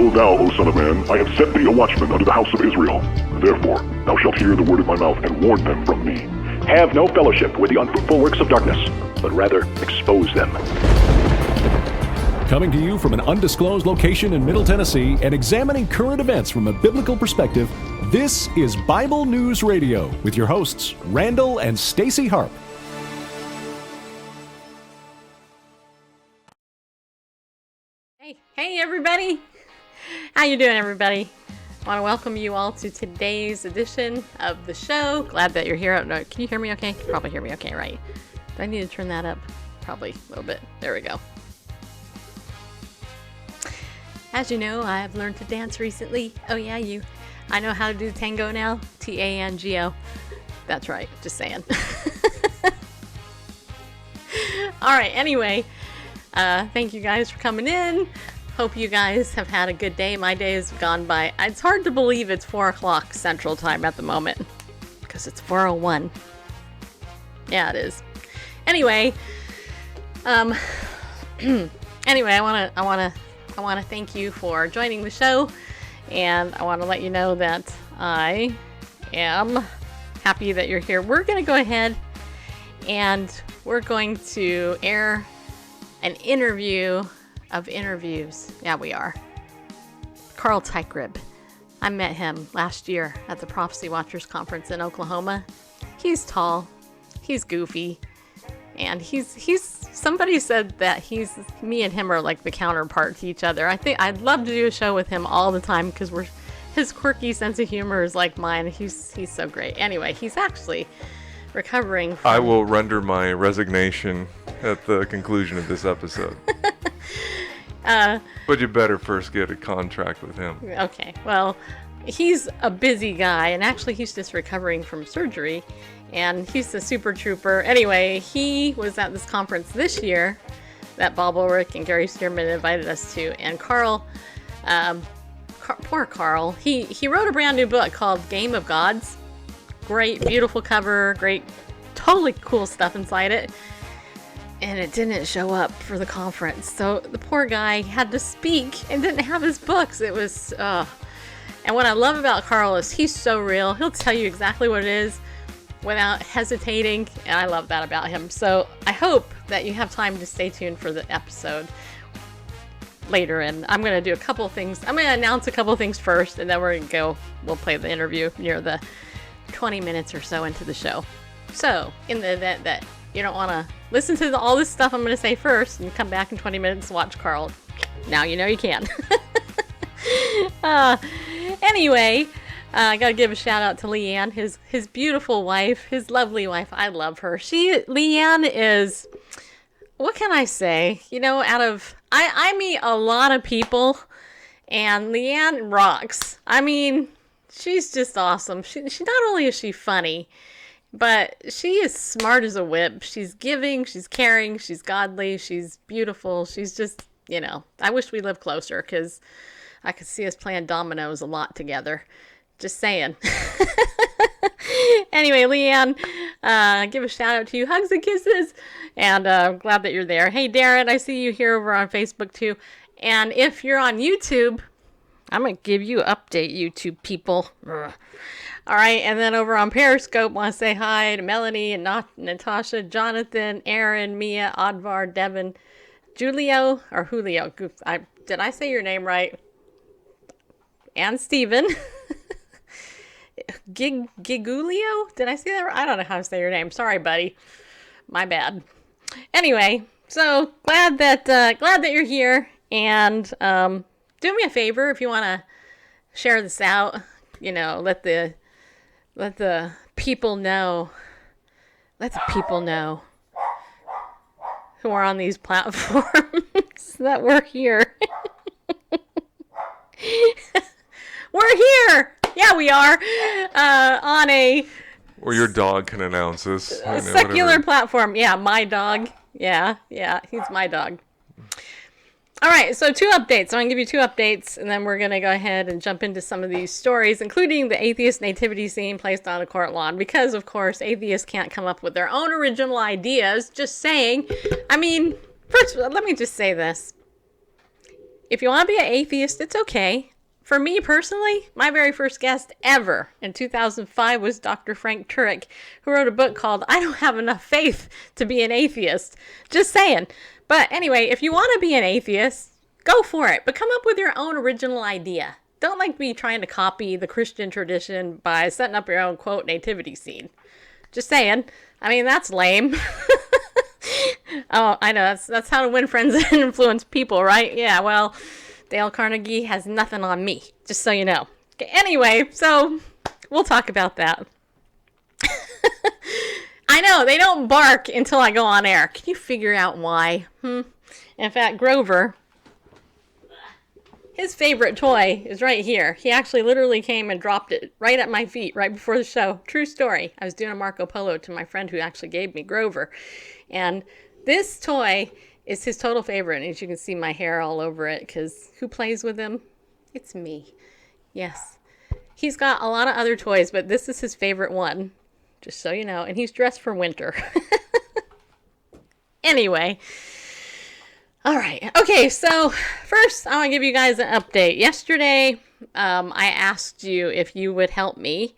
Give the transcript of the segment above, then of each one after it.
Know thou, O son of man, I have set thee a watchman unto the house of Israel. Therefore, thou shalt hear the word of my mouth, and warn them from me. Have no fellowship with the unfruitful works of darkness, but rather expose them. Coming to you from an undisclosed location in Middle Tennessee and examining current events from a biblical perspective, this is Bible News Radio with your hosts, Randall and Stacy Harp. Hey everybody! How you doing, everybody? I want to welcome you all to today's edition of the show. Glad that you're here. No, can you hear me okay? You probably hear me okay, right? Do I need to turn that up? Probably a little bit. There we go. As you know, I've learned to dance recently. Oh yeah, you. I know how to do tango now. Tango. That's right. Just saying. Alright, anyway. Thank you guys for coming in. Hope you guys have had a good day. My day has gone by. It's hard to believe it's 4 o'clock Central Time at the moment. Because it's 4:01. Yeah, it is. Anyway. Anyway, I wanna thank you for joining the show. And I want to let you know that I am happy that you're here. We're going to go ahead and we're going to air an interview of interviews. Yeah, we are. Carl Teichrieb. I met him last year at the Prophecy Watchers Conference in Oklahoma. He's tall. He's goofy. And he's somebody said that me and him are like the counterpart to each other. I think I'd love to do a show with him all the time because his quirky sense of humor is like mine. He's so great. Anyway, he's actually recovering from... I will render my resignation at the conclusion of this episode. But you better first get a contract with him. Okay, well, he's a busy guy, and actually he's just recovering from surgery, and he's a super trooper. Anyway, he was at this conference this year that Bob Ulrich and Gary Stearman invited us to, and Carl, poor Carl, he wrote a brand new book called Game of Gods. Great, beautiful cover, great, totally cool stuff inside it. And it didn't show up for the conference. So the poor guy had to speak and didn't have his books. It was, And what I love about Carl is he's so real. He'll tell you exactly what it is without hesitating. And I love that about him. So I hope that you have time to stay tuned for the episode later. And I'm going to do a couple things. I'm going to announce a couple things first. And then we'll play the interview near the 20 minutes or so into the show. So in the event that you don't want to listen to all this stuff I'm going to say first and come back in 20 minutes and watch Carl, now you know you can. Anyway, I got to give a shout out to Leanne, his beautiful wife, his lovely wife. I love her. Leanne is, what can I say? You know, I meet a lot of people, and Leanne rocks. I mean, she's just awesome. She not only is she funny, but she is smart as a whip. She's giving, she's caring, she's godly, she's beautiful. She's just, you know, I wish we lived closer because I could see us playing dominoes a lot together. Just saying. Anyway, Leanne, give a shout out to you. Hugs and kisses. And glad that you're there. Hey, Darren, I see you here over on Facebook too. And if you're on YouTube, I'm going to give you an update, YouTube people. Ugh. All right, and then over on Periscope, want to say hi to Melanie and Natasha, Jonathan, Aaron, Mia, Advar, Devin, Julio. Did I say your name right? And Steven. Gigulio? Did I say that right? I don't know how to say your name. Sorry, buddy. My bad. Anyway, so glad that you're here. And do me a favor if you want to share this out. You know, let the people know. Let the people know who are on these platforms that we're here. We're here. Yeah, we are. On a... Or your dog can announce this. A secular platform. Yeah, my dog. Yeah, he's my dog. All right, so 2 updates. I'm going to give you 2 updates, and then we're going to go ahead and jump into some of these stories, including the Atheist Nativity scene placed on a court lawn, because, of course, atheists can't come up with their own original ideas. Just saying. I mean, first, let me just say this. if you want to be an atheist, it's okay. For me personally, my very first guest ever in 2005 was Dr. Frank Turek, who wrote a book called I Don't Have Enough Faith to Be an Atheist. Just saying. But anyway, if you want to be an atheist, go for it. But come up with your own original idea. Don't like me trying to copy the Christian tradition by setting up your own, quote, nativity scene. Just saying. I mean, that's lame. Oh, I know. That's how to win friends and influence people, right? Yeah, well, Dale Carnegie has nothing on me, just so you know. Okay, anyway, so we'll talk about that. I know, they don't bark until I go on air. Can you figure out why? In fact, Grover, his favorite toy is right here. He actually literally came and dropped it right at my feet right before the show. True story. I was doing a Marco Polo to my friend who actually gave me Grover. And this toy is his total favorite. And as you can see my hair all over it, because who plays with him? It's me. Yes. He's got a lot of other toys, but this is his favorite one. Just so you know. And he's dressed for winter. Anyway. All right. Okay, so first I want to give you guys an update. Yesterday, I asked you if you would help me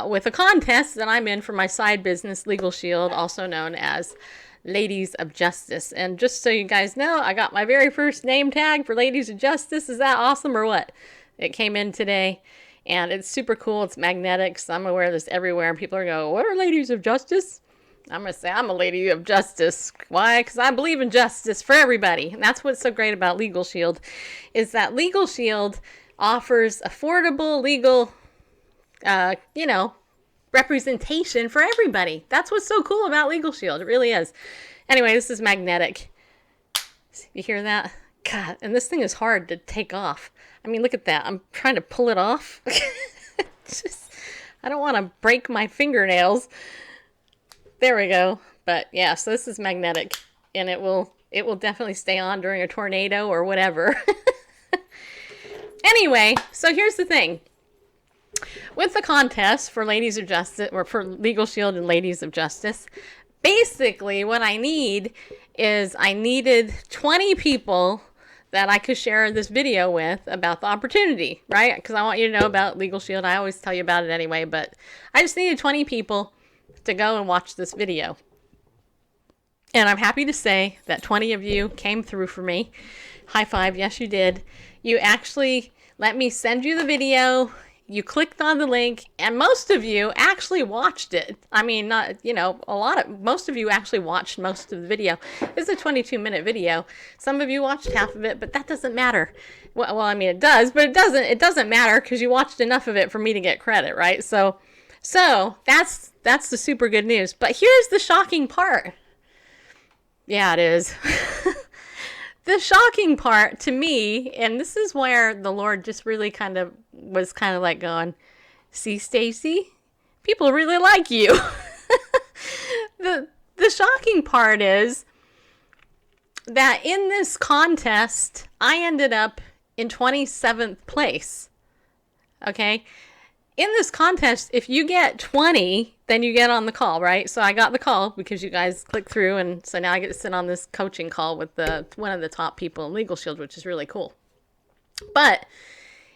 with a contest that I'm in for my side business, Legal Shield, also known as Ladies of Justice. And just so you guys know, I got my very first name tag for Ladies of Justice. Is that awesome or what? It came in today, and it's super cool. It's magnetic, so I'm going to wear this everywhere, and people are going to go, what are Ladies of Justice? I'm going to say I'm a lady of justice. Why? Because I believe in justice for everybody. And that's what's so great about Legal Shield, is that Legal Shield offers affordable legal, representation for everybody. That's what's so cool about Legal Shield. It really is. Anyway, this is magnetic. You hear that? God, and this thing is hard to take off. I mean, look at that. I'm trying to pull it off. I don't want to break my fingernails. There we go. But yeah, so this is magnetic, and it will definitely stay on during a tornado or whatever. Anyway, so here's the thing. With the contest for Ladies of Justice, or for Legal Shield and Ladies of Justice, basically what I need is I needed 20 people that I could share this video with about the opportunity, right? Because I want you to know about Legal Shield. I always tell you about it anyway, but I just needed 20 people to go and watch this video. And I'm happy to say that 20 of you came through for me. High five. Yes, you did. You actually let me send you the video. You clicked on the link, and most of you actually watched it. I mean, most of you actually watched most of the video. It's a 22-minute video. Some of you watched half of it, but that doesn't matter. Well, I mean, it does, but it doesn't matter because you watched enough of it for me to get credit, right? So that's the super good news. But here's the shocking part. Yeah, it is. The shocking part to me, and this is where the Lord just really was like going, see, Stacy, people really like you. The shocking part is that in this contest, I ended up in 27th place. Okay? In this contest, if you get 20, then you get on the call, right? So I got the call because you guys clicked through, and so now I get to sit on this coaching call with one of the top people in Legal Shield, which is really cool. But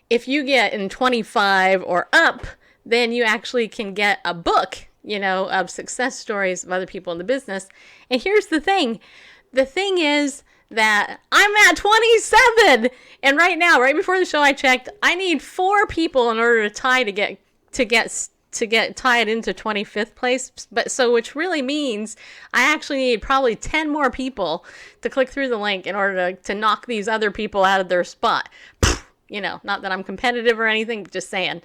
if you get in 25 or up, then you actually can get a book, of success stories of other people in the business. And here's the thing. The thing is that I'm at 27, and right now, right before the show, I checked. I need 4 people in order to tie to get tied into 25th place. But so, which really means I actually need probably 10 more people to click through the link in order to knock these other people out of their spot. Not that I'm competitive or anything, just saying.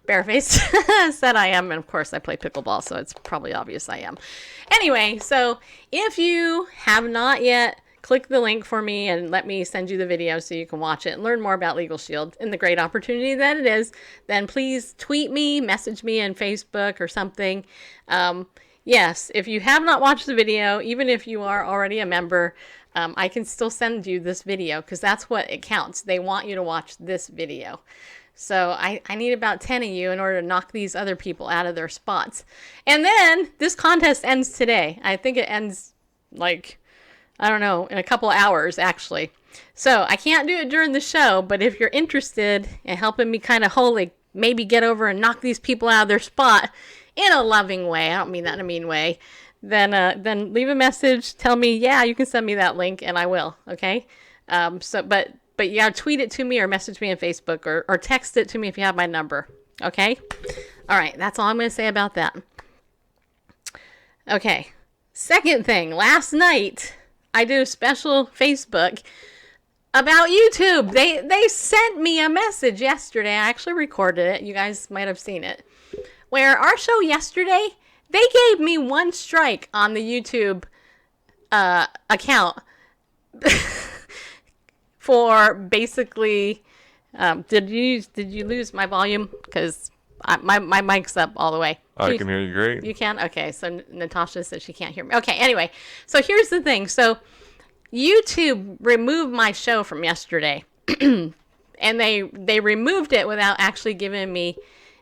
Barefaced said I am, and of course I play pickleball, so it's probably obvious I am. Anyway, so if you have not yet, click the link for me and let me send you the video so you can watch it and learn more about Legal Shield and the great opportunity that it is. Then please tweet me, message me on Facebook or something. Yes, if you have not watched the video, even if you are already a member, I can still send you this video because that's what it counts. They want you to watch this video. So I need about 10 of you in order to knock these other people out of their spots. And then this contest ends today. I think it ends I don't know, in a couple of hours, actually. So I can't do it during the show, but if you're interested in helping me kind of maybe get over and knock these people out of their spot in a loving way, I don't mean that in a mean way, then leave a message, tell me, yeah, you can send me that link, and I will, okay? But you gotta tweet it to me or message me on Facebook or text it to me if you have my number, okay? All right, that's all I'm gonna say about that. Okay, second thing, last night I did a special Facebook about YouTube. They sent me a message yesterday. I actually recorded it. You guys might have seen it. Where our show yesterday, they gave me 1 strike on the YouTube account for basically. Did you lose my volume? Because my mic's up all the way. I can hear you great. You can? Okay, so Natasha said she can't hear me. Okay, anyway, so here's the thing. So YouTube removed my show from yesterday. And they removed it without actually giving me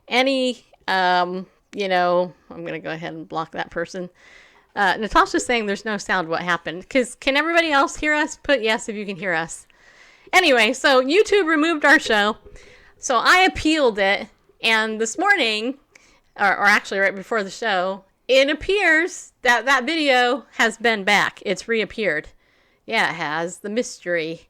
any, I'm going to go ahead and block that person. Natasha's saying there's no sound. What happened? Because can everybody else hear us? Put yes if you can hear us. Anyway, so YouTube removed our show. So I appealed it. And this morning, or actually right before the show, it appears that video has been back. It's reappeared. Yeah, it has. The mystery.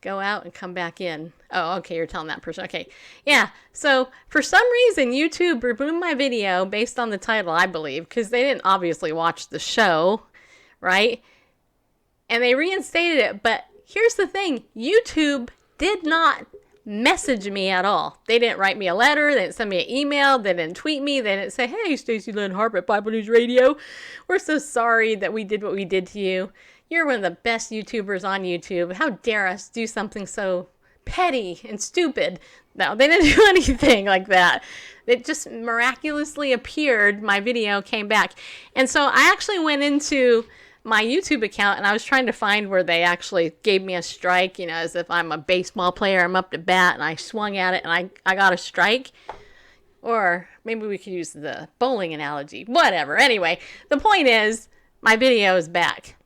Go out and come back in. Oh, okay, you're telling that person. Okay, yeah. So for some reason, YouTube removed my video based on the title, I believe, because they didn't obviously watch the show, right? And they reinstated it. But here's the thing. YouTube did not message me at all. They didn't write me a letter. They didn't send me an email. They didn't tweet me. They didn't say, hey, Stacy Lynn Harp at Bible News Radio. We're so sorry that we did what we did to you. You're one of the best YouTubers on YouTube. How dare us do something so petty and stupid? No, they didn't do anything like that. It just miraculously appeared. My video came back. And so I actually went into my YouTube account and I was trying to find where they actually gave me a strike, as if I'm a baseball player. I'm up to bat and I swung at it and I got a strike. Or maybe we could use the bowling analogy. Whatever. Anyway, the point is my video is back.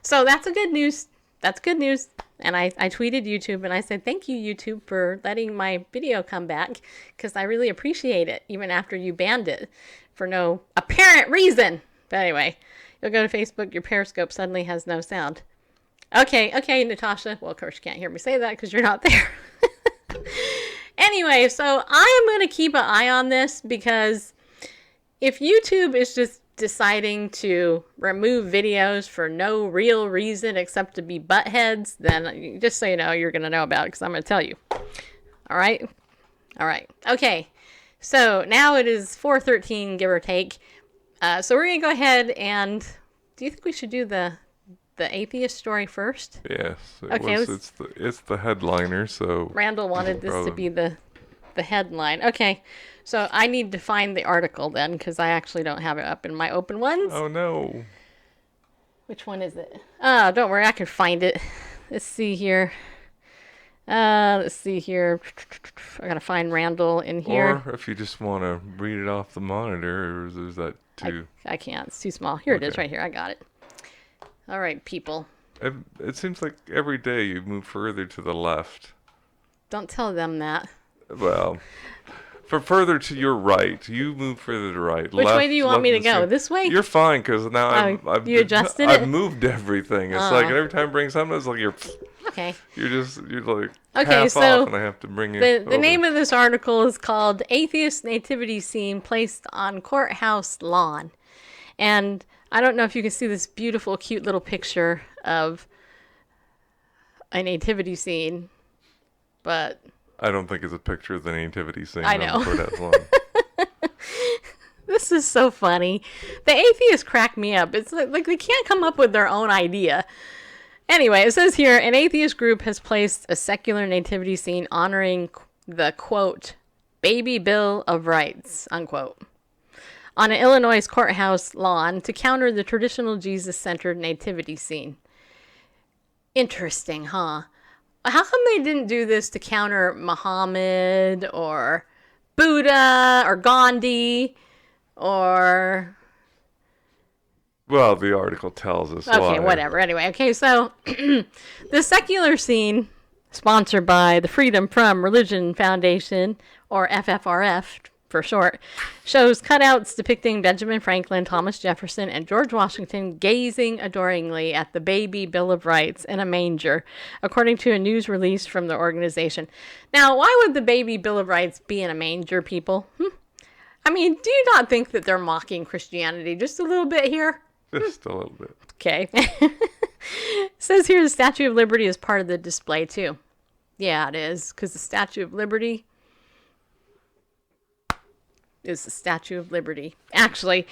So that's good news. That's good news. And I tweeted YouTube and I said, thank you, YouTube, for letting my video come back because I really appreciate it, even after you banned it for no apparent reason. But anyway, you'll go to Facebook, your Periscope suddenly has no sound. Okay, Natasha. Well, of course, you can't hear me say that because you're not there. Anyway, so I am going to keep an eye on this because if YouTube is just deciding to remove videos for no real reason except to be butt heads, then just so you know, you're going to know about it because I'm going to tell you. All right. Okay. So now it is 4:13, give or take. So we're going to go ahead and do you think we should do the atheist story first? Yes. Okay. It's the headliner, so Randall wanted this to be the headline. Okay. So I need to find the article then, because I actually don't have it up in my open ones. Oh no. Which one is it? Oh, don't worry, I can find it. Let's see here. I gotta find Randall in here. Or if you just want to read it off the monitor, or is that too... I can't. It's too small. Here it is right here. I got it. All right, people. It seems like every day you move further to the left. Don't tell them that. Well... For further to your right, you move further to right. Which way do you want me to go? This way? You're fine because now I've adjusted it. I've moved everything. It's like every time I bring something, it's like you're. Okay. You're like half off, and I have to bring it. The name of this article is called "Atheist Nativity Scene Placed on Courthouse Lawn," and I don't know if you can see this beautiful, cute little picture of a nativity scene, but. I don't think it's a picture of the nativity scene. I know. This is so funny. The atheists crack me up. It's like they can't come up with their own idea. Anyway, it says here, an atheist group has placed a secular nativity scene honoring the, quote, baby Bill of Rights, unquote, on an Illinois courthouse lawn to counter the traditional Jesus-centered nativity scene. Interesting, huh? How come they didn't do this to counter Muhammad or Buddha or Gandhi or Well, the article tells us Okay, why. whatever. Anyway, okay, so the secular scene, sponsored by the Freedom from Religion Foundation, or FFRF for short, shows cutouts depicting Benjamin Franklin, Thomas Jefferson, and George Washington gazing adoringly at the baby Bill of Rights in a manger, according to a news release from the organization. Now, why would the baby Bill of Rights be in a manger, people? I mean, do you not think that they're mocking Christianity just a little bit here? Just a little bit. Okay. It says here the Statue of Liberty is part of the display, too. Yeah, it is, because the Statue of Liberty is the Statue of Liberty. Actually,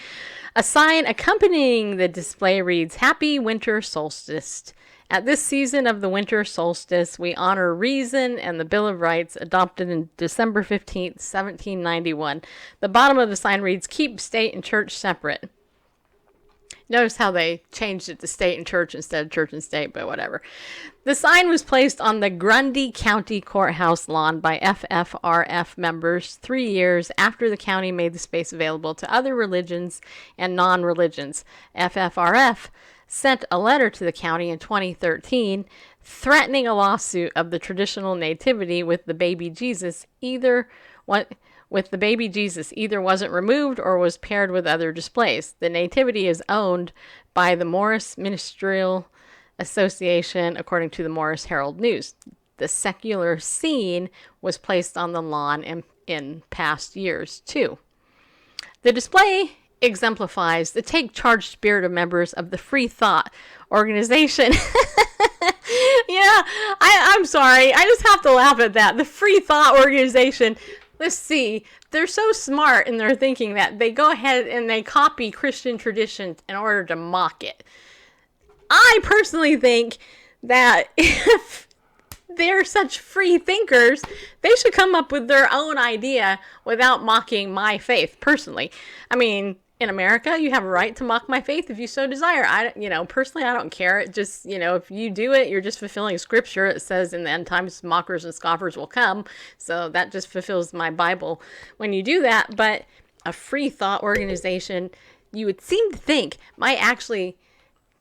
a sign accompanying the display reads, Happy Winter Solstice. At this season of the winter solstice, we honor reason and the Bill of Rights adopted on December 15th, 1791. The bottom of the sign reads, Keep state and church separate. Notice how they changed it to state and church instead of church and state, but whatever. The sign was placed on the Grundy County Courthouse lawn by FFRF members 3 years after the county made the space available to other religions and non-religions. FFRF sent a letter to the county in 2013 threatening a lawsuit of the traditional nativity with the baby Jesus either wasn't removed or was paired with other displays. The nativity is owned by the Morris Ministerial Association, according to the Morris Herald News. The secular scene was placed on the lawn in past years, too. The display exemplifies the take charge spirit of members of the Free Thought organization. Yeah, I'm sorry. I just have to laugh at that. The Free Thought organization. Let's see. They're so smart in their thinking that they go ahead and they copy Christian tradition in order to mock it. I personally think that if they're such free thinkers, they should come up with their own idea without mocking my faith, personally. I mean, in America, you have a right to mock my faith if you so desire. Personally, I don't care. It just, if you do it, you're just fulfilling scripture. It says in the end times, mockers and scoffers will come. So that just fulfills my Bible when you do that. But a free thought organization, you would seem to think, might actually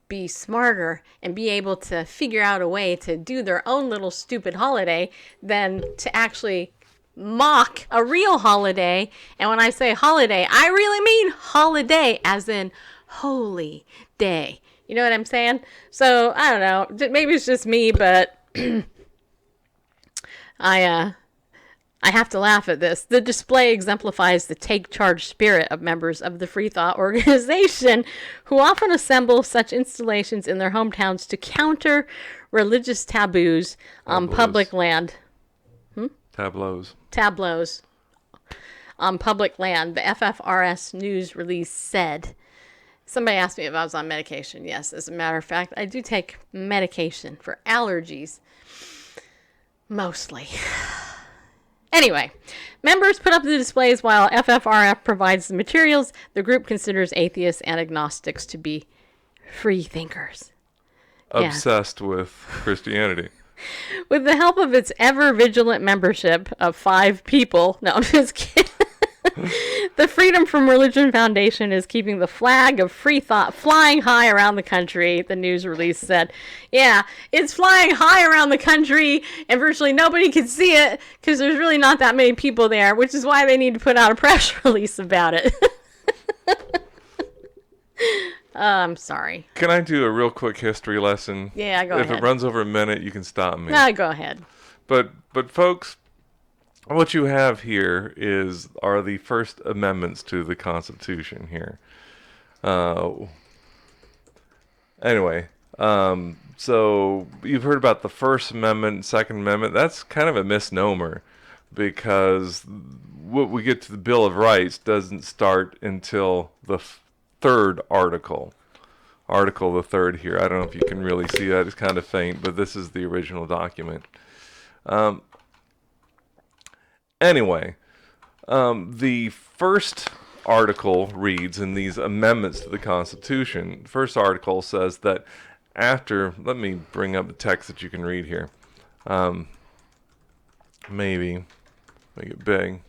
be smarter and be able to figure out a way to do their own little stupid holiday than to actually mock a real holiday. And when I say holiday, I really mean holiday as in holy day. You know what I'm saying? So I don't know, maybe it's just me, but I have to laugh at this. The display exemplifies the take charge spirit of members of the Free Thought organization who often assemble such installations in their hometowns to counter religious taboos on public land. Tableaus on public land. The FFRS news release said. Somebody asked me if I was on medication. Yes, as a matter of fact, I do take medication for allergies. Mostly. Anyway, members put up the displays while FFRF provides the materials. The group considers atheists and agnostics to be free thinkers. Obsessed with Christianity. With the help of its ever-vigilant membership of 5 people. No, I'm just kidding. The Freedom from Religion Foundation is keeping the flag of free thought flying high around the country, the news release said. Yeah, it's flying high around the country, and virtually nobody can see it because there's really not that many people there, which is why they need to put out a press release about it. I'm sorry. Can I do a real quick history lesson? Yeah, go ahead. If it runs over a minute, you can stop me. No, go ahead. But folks, what you have here are the first amendments to the Constitution here. Anyway, so you've heard about the First Amendment, Second Amendment. That's kind of a misnomer because what we get to the Bill of Rights doesn't start until the third article. Article the third here. I don't know if you can really see that. It's kind of faint, but this is the original document. Anyway, the first article reads in these amendments to the Constitution. The first article says that after, let me bring up the text that you can read here. Maybe make it big.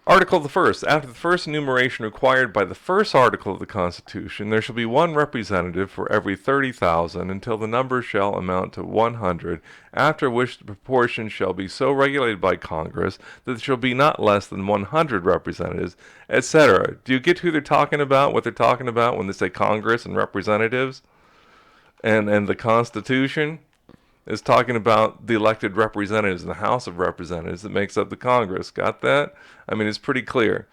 Article the first. After the first enumeration required by the first article of the Constitution, there shall be one representative for every 30,000 until the number shall amount to 100, after which the proportion shall be so regulated by Congress that there shall be not less than 100 representatives, etc. Do you get who they're talking about, what they're talking about when they say Congress and representatives? And the Constitution is talking about the elected representatives in the House of Representatives that makes up the Congress. Got that? I mean, it's pretty clear.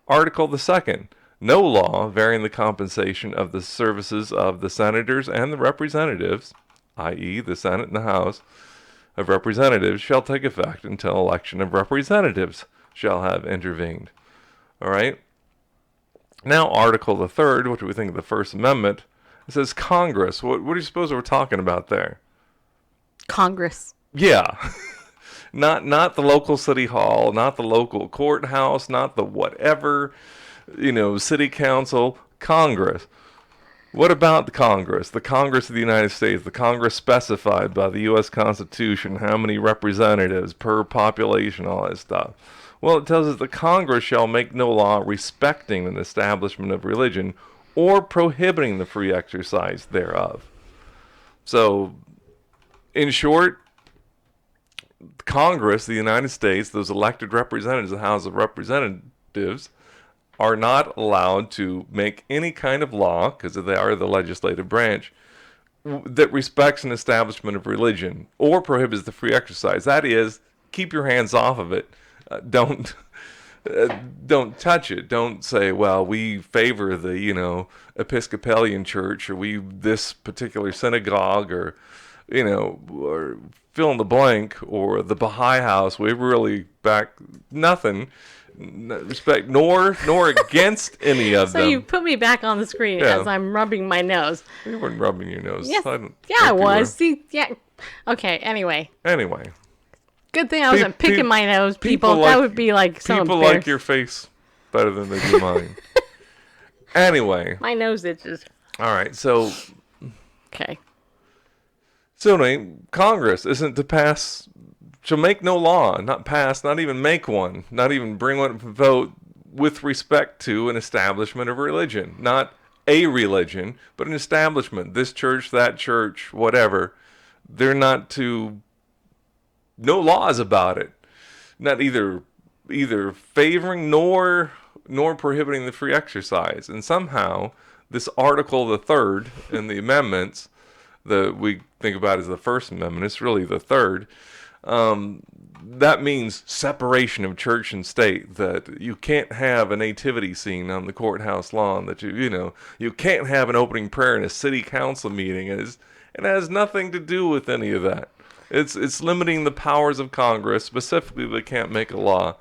Article the second. No law varying the compensation of the services of the senators and the representatives, i.e. the Senate and the House of Representatives, shall take effect until election of representatives shall have intervened. All right? Now, Article the third, what do we think of the First Amendment? It says Congress. What do you suppose we're talking about there? Congress. Yeah. Not the local city hall, not the local courthouse, not the whatever, city council, Congress. What about the Congress? The Congress of the United States, the Congress specified by the U.S. Constitution, how many representatives per population, all that stuff. Well, it tells us the Congress shall make no law respecting an establishment of religion or prohibiting the free exercise thereof. So, in short, Congress of the United States, those elected representatives of the House of Representatives, are not allowed to make any kind of law, because they are the legislative branch, that respects an establishment of religion or prohibits the free exercise. That is, keep your hands off of it. Don't touch it. Don't say, well, we favor the, Episcopalian church, or we this particular synagogue, or or fill in the blank, or the Baha'i house. We really back nothing, respect, nor against any of them. So you put me back on the screen as I'm rubbing my nose. You weren't rubbing your nose. Yes. I was. See, yeah. Okay, anyway. Good thing I wasn't picking my nose, people. That would be like so people embarrassing. like your face better than they do mine. Anyway. My nose itches. All right, so... Okay. So anyway, Congress isn't to pass, shall make no law, not pass, not even make one, not even bring one to vote with respect to an establishment of religion. Not a religion, but an establishment. This church, that church, whatever. They're not to, no laws about it. Not either favoring nor prohibiting the free exercise. And somehow, this Article the Third in the amendments that we think about as the First Amendment, it's really the third. That means separation of church and state, that you can't have a nativity scene on the courthouse lawn, that you can't have an opening prayer in a city council meeting. It has nothing to do with any of that. It's limiting the powers of Congress. Specifically, they can't make a law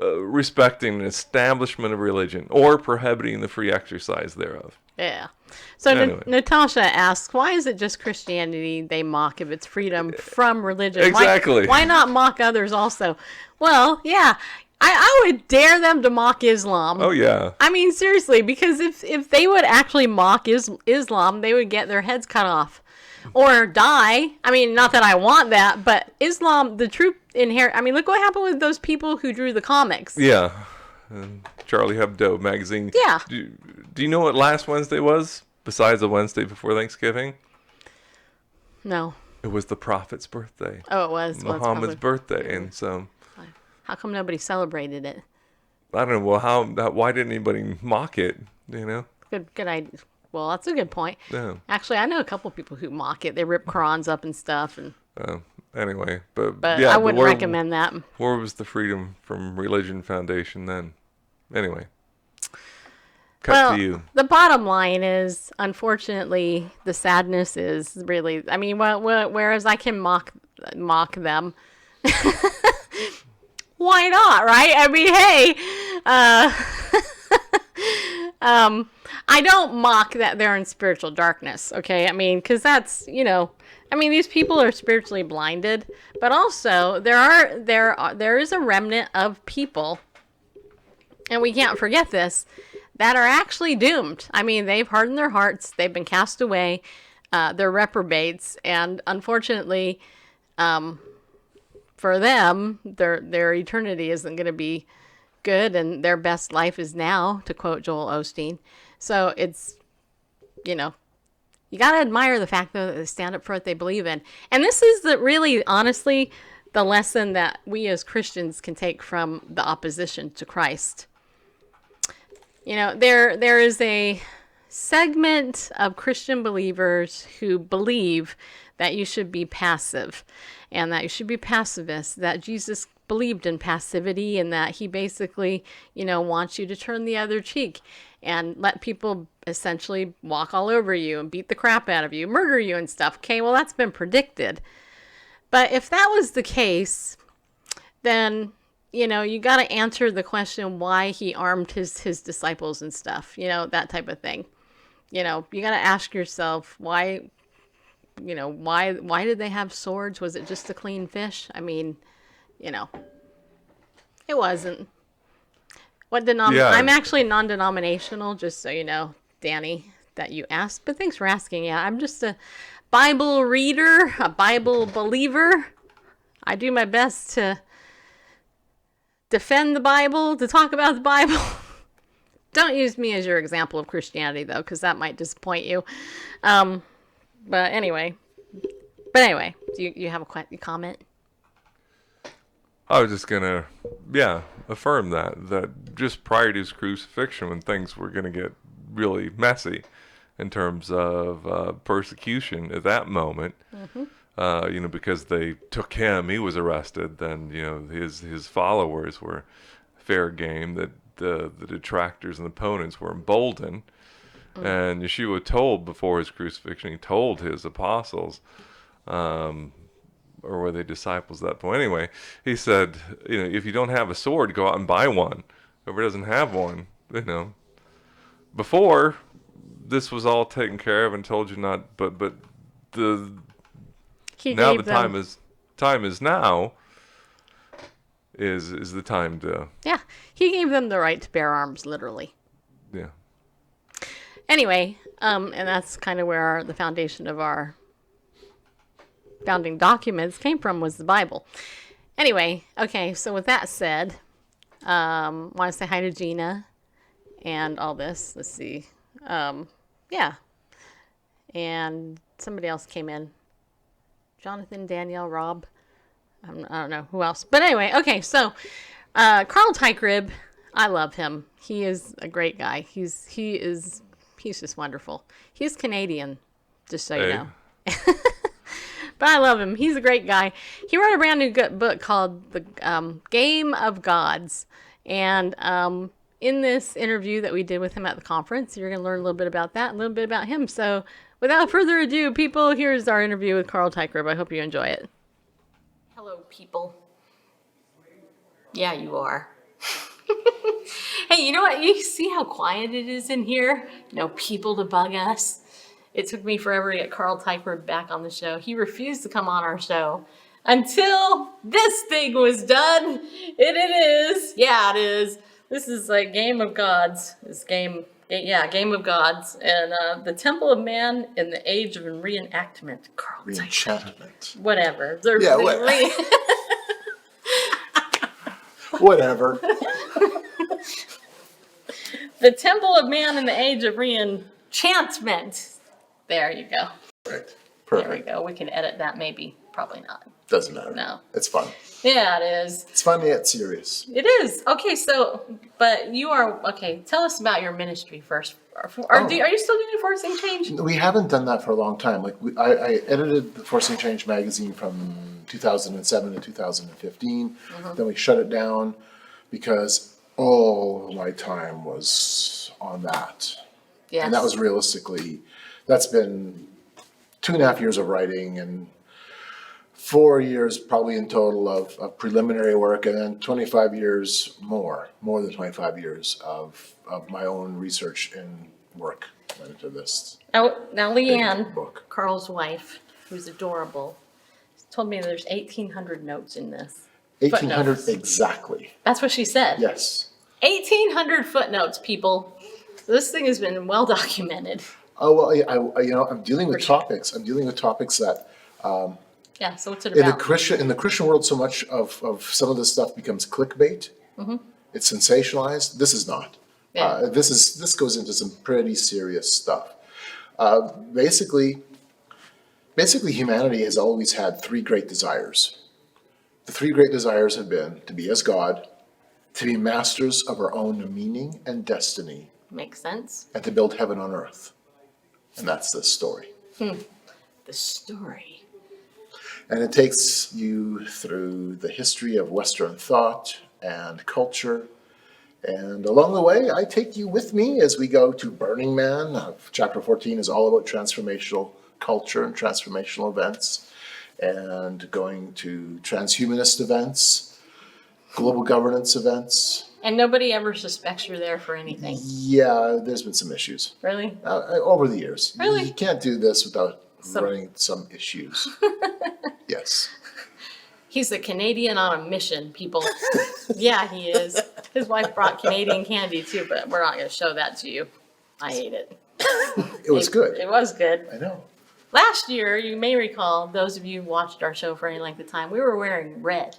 respecting an establishment of religion or prohibiting the free exercise thereof. Yeah. So Anyway. Natasha asks, why is it just Christianity they mock if it's freedom from religion? Exactly. Why not mock others also? Well, yeah. I would dare them to mock Islam. Oh, yeah. I mean, seriously, because if they would actually mock Islam, they would get their heads cut off. Or die. I mean, not that I want that, but Islam, the true inherent... I mean, look what happened with those people who drew the comics. Yeah. Charlie Hebdo magazine. Yeah. Do you know what last Wednesday was, besides the Wednesday before Thanksgiving? No. It was the Prophet's birthday. Oh, it was. Muhammad's birthday. And so... How come nobody celebrated it? I don't know. Well, why didn't anybody mock it, Good idea. Well, that's a good point. Yeah. Actually, I know a couple people who mock it. They rip Qurans up and stuff. And anyway, but yeah, I wouldn't recommend that. Where was the Freedom from Religion Foundation then? Anyway, cut to you. The bottom line is, unfortunately, the sadness is really. I mean, whereas I can mock them, why not, right? I mean, hey, I don't mock that they're in spiritual darkness, okay? I mean, because that's, these people are spiritually blinded, but also there is a remnant of people, and we can't forget this, that are actually doomed. I mean, they've hardened their hearts, they've been cast away, they're reprobates, and unfortunately, for them, their eternity isn't going to be good and their best life is now, to quote Joel Osteen. So it's, you know, you got to admire the fact, though, that they stand up for what they believe in. And this is really, honestly, the lesson that we as Christians can take from the opposition to Christ. You know, there is a segment of Christian believers who believe that you should be passive and that you should be pacifist, that Jesus believed in passivity and that he basically, you know, wants you to turn the other cheek and let people essentially walk all over you and beat the crap out of you, murder you and stuff. Okay, well, that's been predicted. But if that was the case, then, you know, you got to answer the question why he armed his disciples and stuff, you know, that type of thing. You know, you got to ask yourself why, you know, why did they have swords? Was it just to clean fish? I mean, you know, it wasn't. I'm actually non-denominational, just so you know, Danny, that you asked. But thanks for asking. Yeah, I'm just a Bible reader, a Bible believer. I do my best to defend the Bible, to talk about the Bible. Don't use me as your example of Christianity, though, because that might disappoint you. But anyway, do you have a comment? I was just gonna, affirm that just prior to his crucifixion, when things were gonna get really messy in terms of persecution at that moment, you know, because they took him, he was arrested. Then, you know, his followers were fair game. That the detractors and opponents were emboldened. And Yeshua told before his crucifixion, he told his apostles, or were they disciples at that point? Anyway, he said, you know, if you don't have a sword, go out and buy one. Whoever doesn't have one, you know. Before, this was all taken care of and told you not, but the now the time is now is the time to. Yeah, he gave them the right to bear arms, literally. Yeah. Anyway, and that's kind of where the foundation of our founding documents came from, was the Bible. Anyway, okay, so with that said, want to say hi to Gina and all this. Let's see. Yeah. And somebody else came in. Jonathan, Danielle, Rob. I don't know who else. But anyway, okay, so Carl Tykrib, I love him. He is a great guy. He's just wonderful. He's Canadian, just so you know. But I love him. He's a great guy. He wrote a brand new book called The Game of Gods. And in this interview that we did with him at the conference, you're going to learn a little bit about that, a little bit about him. So without further ado, people, here's our interview with Carl Tykrib. I hope you enjoy it. Hello, people. Yeah, you are. Hey, you know what? You see how quiet it is in here? No people to bug us. It took me forever to get Carl Tykrib back on the show. He refused to come on our show until this thing was done. And it is. Yeah, it is. This is like Game of Gods. Game of Gods. And the Temple of Man in the Age of Reenactment. Carl Reenchantment. Whatever. Whatever. The Temple of Man in the Age of Reenchantment. There you go. Right. There Perfect. we go. We can edit that maybe. Probably not. Doesn't matter. No. It's fun. Yeah, it is. It's fun yet serious. It is. Okay, so, but you are, okay, tell us about your ministry first. Are you still doing Forcing Change? We haven't done that for a long time. Like I edited the Forcing Change magazine from 2007 to 2015. Then we shut it down because all my time was on that. Yes. And that was realistically, that's been 2.5 years of writing and 4 years probably in total of preliminary work, and then 25 years more than 25 years of my own research and work went into this. Now Leanne, book. Carl's wife, who's adorable, told me there's 1,800 notes in this. 1,800 Footnotes. Exactly. That's what she said. Yes. 1,800 footnotes, people. So this thing has been well documented. Oh well, I'm dealing with topics. I'm dealing with topics that Yeah. So what's it in about? the Christian world, so much of some of this stuff becomes clickbait, It's sensationalized. This is not. Yeah. This goes into some pretty serious stuff. Basically, humanity has always had three great desires. The three great desires have been to be as God, to be masters of our own meaning and destiny, Makes sense. and to build heaven on earth. And that's this story. The story. And it takes you through the history of Western thought and culture. And along the way, I take you with me as we go to Burning Man. Chapter 14 is all about transformational culture and transformational events, and going to transhumanist events, global governance events. And nobody ever suspects you're there for anything. Yeah, there's been some issues Really? over the years. Really? You can't do this without Some- running some issues. Yes. He's a Canadian on a mission, people. Yeah, he is. His wife brought Canadian candy too, but we're not going to show that to you. I ate it. It was good. It was good. I know. Last year, you may recall, those of you who watched our show for any length of time, we were wearing red.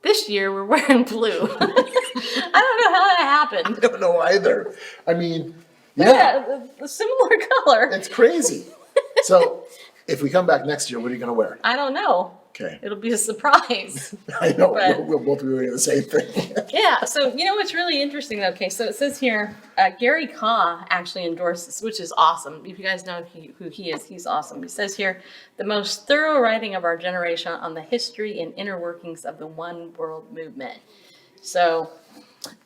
This year, we're wearing blue. I don't know how that happened. I don't know either. I mean, yeah, A similar color. it's crazy. So if we come back next year, what are you going to wear? I don't know. Okay. It'll be a surprise. I know. But- We'll both be wearing the same thing. Yeah, so you know what's really interesting? Okay, so it says here, Gary Cohn actually endorsed this, which is awesome. If you guys know who he is, he's awesome. He says here, the most thorough writing of our generation on the history and inner workings of the One World movement. So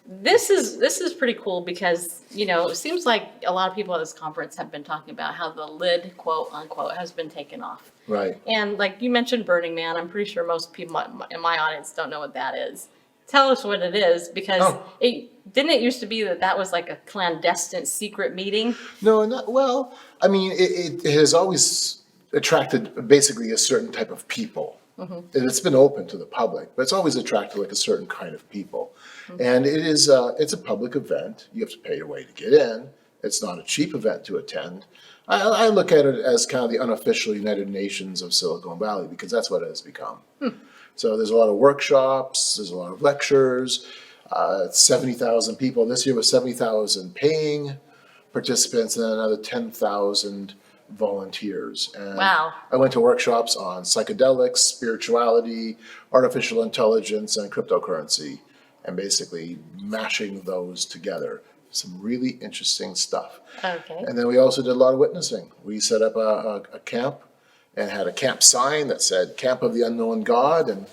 this is pretty cool because, you know, it seems like a lot of people at this conference have been talking about how the lid, quote unquote, has been taken off. Right. And like you mentioned Burning Man, I'm pretty sure most people in my audience don't know what that is. Tell us what it is, because it used to be that was like a clandestine secret meeting? No, not, well, I mean, it has always attracted basically a certain type of people. And it's been open to the public, but it's always attracted like a certain kind of people. And it is, it's a public event. You have to pay your way to get in. It's not a cheap event to attend. I look at it as kind of the unofficial United Nations of Silicon Valley, because that's what it has become. So there's a lot of workshops, there's a lot of lectures, 70,000 people. This year was 70,000 paying participants and another 10,000 volunteers. And Wow. I went to workshops on psychedelics, spirituality, artificial intelligence, and cryptocurrency, and basically mashing those together. Some really interesting stuff. Okay. And then we also did a lot of witnessing. We set up a camp and had a camp sign that said Camp of the Unknown God, and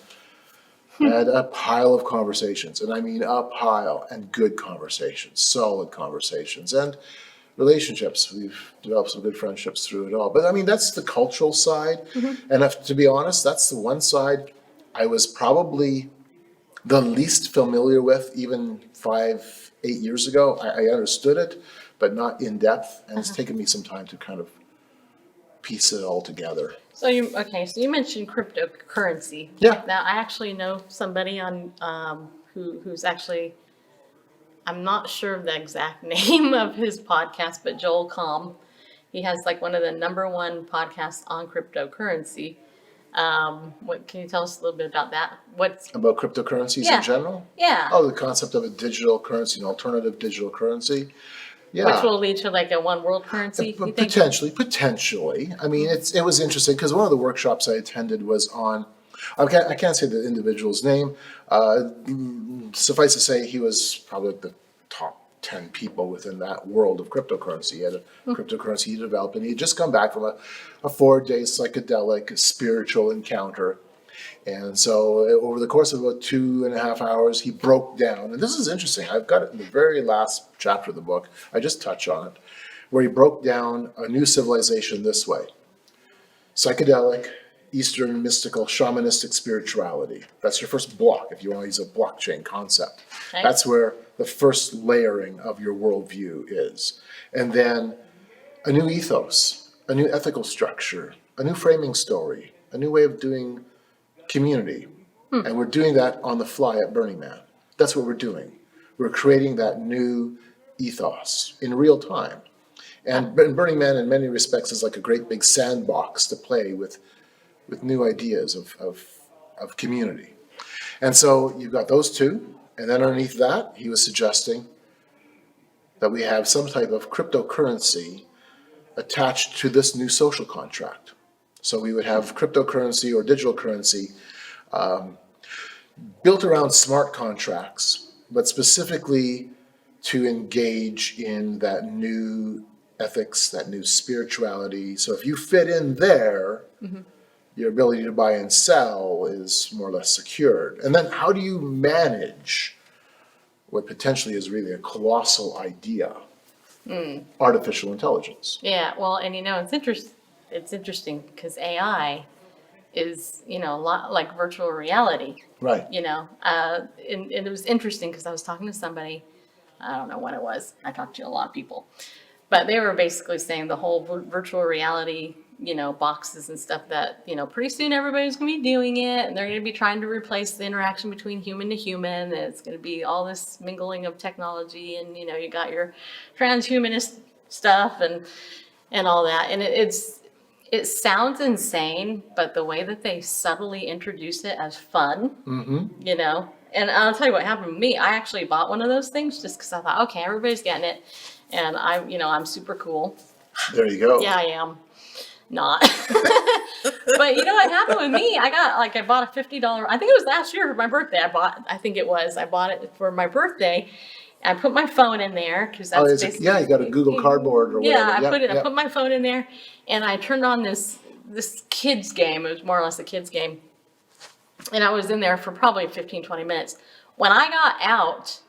had a pile of conversations. And I mean a pile, and good conversations, solid conversations, and relationships. We've developed some good friendships through it all. But I mean, that's the cultural side. And to be honest, that's the one side I was probably the least familiar with even 5-8 years ago. I understood it, but not in depth. And it's taken me some time to kind of piece it all together. So you mentioned cryptocurrency. Yeah. Now I actually know somebody on who's actually, I'm not sure of the exact name of his podcast, but Joel Cohn. He has like one of the #1 podcasts on cryptocurrency. What can you tell us a little bit about that? What's About cryptocurrencies Yeah. in general? yeah, Oh, the concept of a digital currency, an alternative digital currency. Yeah. which will lead to like a one world currency? You think? Potentially. I mean, it was interesting because one of the workshops I attended was on, I can't say the individual's name. Suffice to say, he was probably the top 10 people within that world of cryptocurrency. He had a cryptocurrency he developed, and he had just come back from a 4-day psychedelic spiritual encounter. And so over the course of about 2.5 hours, he broke down. And this is interesting. I've got it in the very last chapter of the book. I just touch on it, where he broke down a new civilization this way. Psychedelic, Eastern mystical, shamanistic spirituality. That's your first block, if you want to use a blockchain concept. Okay. That's where the first layering of your worldview is. And then a new ethos, a new ethical structure, a new framing story, a new way of doing community. And we're doing that on the fly at Burning Man. That's what we're doing. We're creating that new ethos in real time. And Burning Man, in many respects, is like a great big sandbox to play with new ideas of community. And so you've got those two, And then underneath that, he was suggesting that we have some type of cryptocurrency attached to this new social contract. So we would have cryptocurrency or digital currency built around smart contracts, but specifically to engage in that new ethics, that new spirituality. So if you fit in there, your ability to buy and sell is more or less secured. And then how do you manage what potentially is really a colossal idea? Artificial intelligence. Yeah, well, and it's interesting because AI is, a lot like virtual reality, Right. and it was interesting because I was talking to somebody, I don't know when it was, I talked to a lot of people, but they were basically saying the whole virtual reality, boxes and stuff that, pretty soon everybody's going to be doing it, and they're going to be trying to replace the interaction between human to human, and it's going to be all this mingling of technology, and, you got your transhumanist stuff and all that, and it sounds insane, but the way that they subtly introduce it as fun, and I'll tell you what happened to me. I actually bought one of those things just because I thought, okay, everybody's getting it, and I'm super cool. There you go. Yeah, I am. Not. But you know what happened with me? I bought a $50, I think it was last year for my birthday. I bought it for my birthday. I put my phone in there because that's basically. You got a Google Cardboard or whatever. Yeah, I put my phone in there and I turned on this kids game. It was more or less a kids game. And I was in there for probably 15, 20 minutes. When I got out,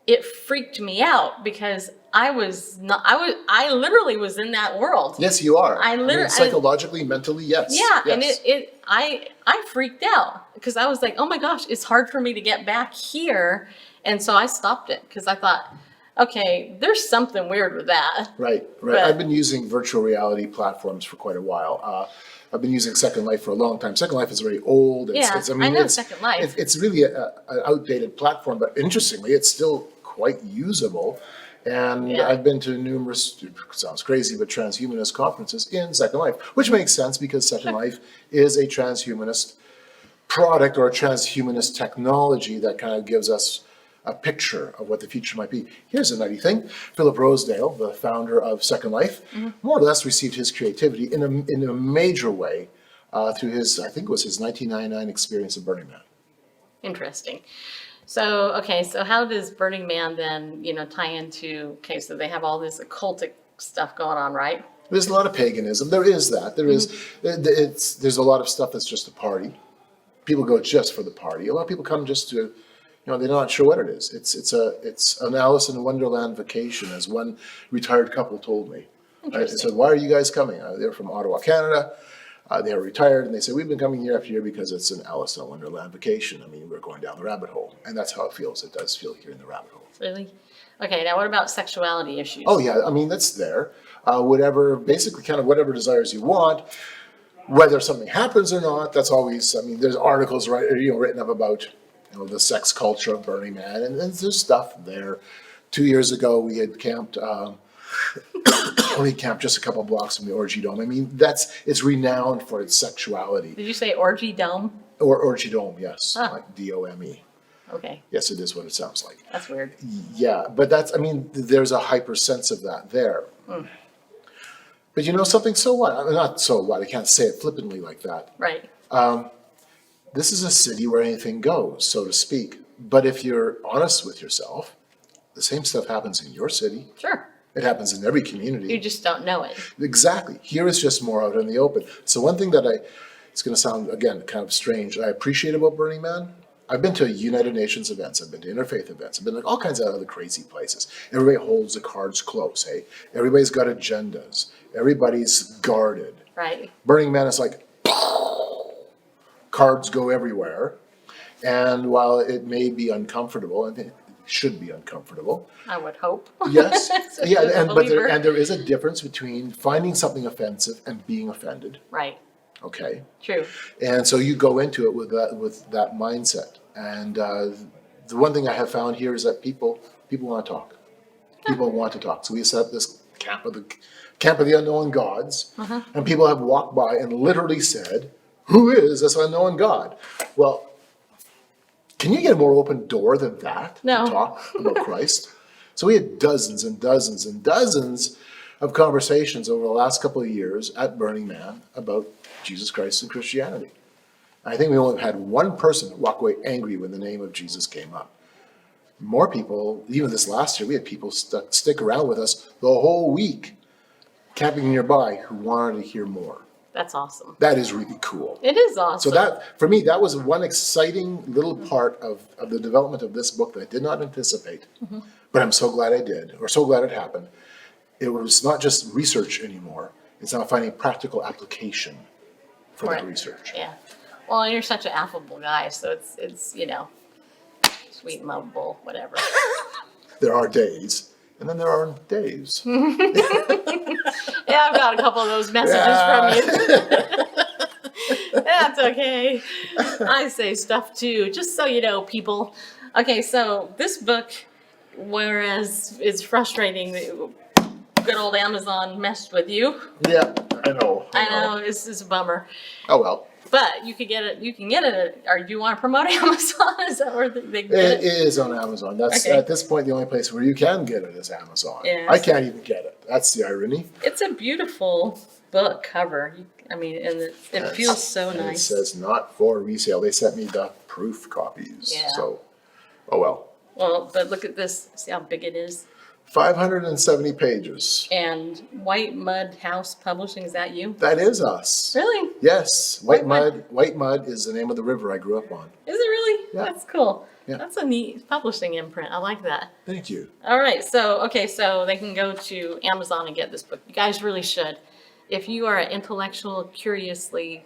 it freaked me out because I literally was in that world. Yes, you are. Psychologically, mentally, yes. Yeah, yes. and I freaked out because I was like, oh my gosh, it's hard for me to get back here. And so I stopped it because I thought, okay, there's something weird with that. Right. But I've been using virtual reality platforms for quite a while. I've been using Second Life for a long time. Second Life is very old. I know Second Life. It's really an outdated platform, but interestingly, it's still quite usable. And I've been to numerous, sounds crazy, but transhumanist conferences in Second Life, which makes sense because Second Life is a transhumanist product or a transhumanist technology that kind of gives us a picture of what the future might be. Here's a nutty thing. Philip Rosedale, the founder of Second Life, more or less received his creativity in a major way through his, I think it was his 1999 experience of Burning Man. Interesting. So how does Burning Man then, tie into, so they have all this occultic stuff going on, right? There's a lot of paganism. There is that. There's a lot of stuff that's just a party. People go just for the party. A lot of people come just to, they're not sure what it is. It's an Alice in Wonderland vacation, as one retired couple told me. I said, why are you guys coming? They're from Ottawa, Canada. They are retired, and they say, we've been coming year after year because it's an Alice in Wonderland vacation. I mean, we're going down the rabbit hole. And that's how it feels. It does feel here in the rabbit hole. Really? Okay, now what about sexuality issues? Oh, yeah. I mean, that's there. Whatever desires you want, whether something happens or not, that's always, there's articles written up about the sex culture of Burning Man, and there's stuff there. 2 years ago, we had camped just a couple blocks from the Orgy Dome. I mean, it's renowned for its sexuality. Did you say Orgy Dome? Or Orgy Dome, yes, like DOME. Okay. Yes, it is what it sounds like. That's weird. Yeah, but there's a hypersense of that there. But something, so what? Not so what, I can't say it flippantly like that. Right. This is a city where anything goes, so to speak. But if you're honest with yourself, the same stuff happens in your city. Sure. It happens in every community. You just don't know it. Exactly. Here it's just more out in the open. So one thing that it's going to sound, again, kind of strange, I appreciate about Burning Man, I've been to United Nations events, I've been to interfaith events, I've been to all kinds of other crazy places. Everybody holds the cards close, hey? Everybody's got agendas. Everybody's guarded. Right. Burning Man is like, cards go everywhere. And while it may be uncomfortable, and it should be uncomfortable. I would hope. Yes. And there is a difference between finding something offensive and being offended. Right. Okay. True. And so you go into it with that mindset. And the one thing I have found here is that people want to talk. People want to talk. So we set up this camp of the unknown gods, and people have walked by and literally said, "Who is this unknown god?" Well, Can you get a more open door than that No. to talk about Christ? So we had dozens and dozens and dozens of conversations over the last couple of years at Burning Man about Jesus Christ and Christianity. I think we only had one person walk away angry when the name of Jesus came up. More people, even this last year, we had people stick around with us the whole week, camping nearby, who wanted to hear more. That's awesome. That is really cool. It is awesome. So that, for me, that was one exciting little part of the development of this book that I did not anticipate. But I'm so glad I did, or so glad it happened. It was not just research anymore. It's now finding practical application for that research. Yeah. Well, and you're such an affable guy, so it's sweet and lovable, whatever. There are days, and then there are days. Yeah, I've got a couple of those messages from you. That's okay. I say stuff too, just so you know, people. Okay, so this book, whereas it's frustrating that good old Amazon messed with you. Yeah, I know. I know, it's a bummer. Oh, well. But you can get it, or do you want to promote Amazon? Is that where they can get It it? is on Amazon. That's Okay. at this point the only place where you can get it is Amazon. Yeah. I can't even get it. That's the irony. It's a beautiful book cover. And it feels so And nice. It says not for resale. They sent me the proof copies. Yeah. So, oh well. Well, but look at this. See how big it is? 570 pages. And White Mud House Publishing, is that you? That is us. Really? Yes. White Mud. White Mud is the name of the river I grew up on. Is it really? Yeah. That's cool. Yeah. That's a neat publishing imprint. I like that. Thank you. All right. So they can go to Amazon and get this book. You guys really should. If you are an intellectual, curiously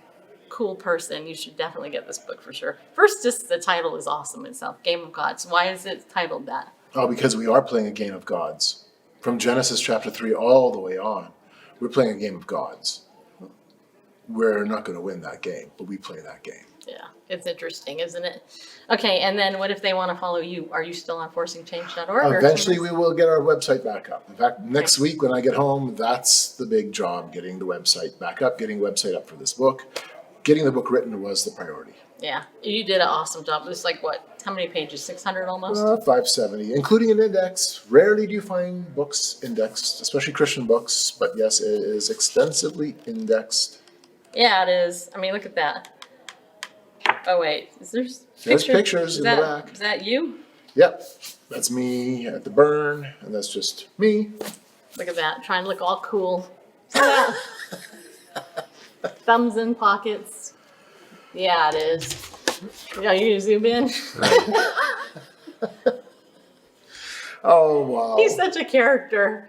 cool person, you should definitely get this book for sure. First, just the title is awesome itself, Game of Gods. Why is it titled that? Oh, because we are playing a game of gods. From Genesis chapter 3 all the way on, we're playing a game of gods. We're not going to win that game, but we play that game. Yeah, it's interesting, isn't it? Okay, and then what if they want to follow you? Are you still on forcingchange.org? or- Eventually, we will get our website back up. In fact, next week when I get home, that's the big job, getting the website back up, getting the website up for this book. Getting the book written was the priority. Yeah, you did an awesome job. It was like, what, how many pages? 600 almost? 570, including an index. Rarely do you find books indexed, especially Christian books, but yes, it is extensively indexed. Yeah, it is. I mean, look at that. Oh, wait. There's pictures in the back. Is that you? Yep, that's me at the burn, and that's just me. Look at that. Trying to look all cool. See that? Thumbs in pockets. Yeah, it is. Yeah, you gonna zoom in? Oh, wow. He's such a character.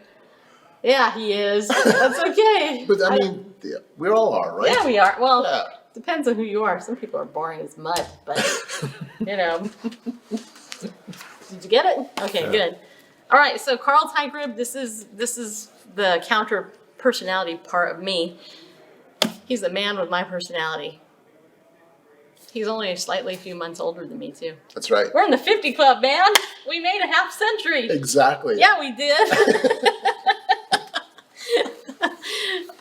Yeah, he is. That's okay. But I mean, yeah, we all are, right? Yeah, we are. Well, Yeah. depends on who you are. Some people are boring as mud, but you know. Did you get it? Okay, good. All right, so Carl Tygrib, this is the counter personality part of me. He's the man with my personality. He's only slightly a few months older than me too. That's right. We're in the 50 club, man. We made a half century. Exactly. Yeah, we did.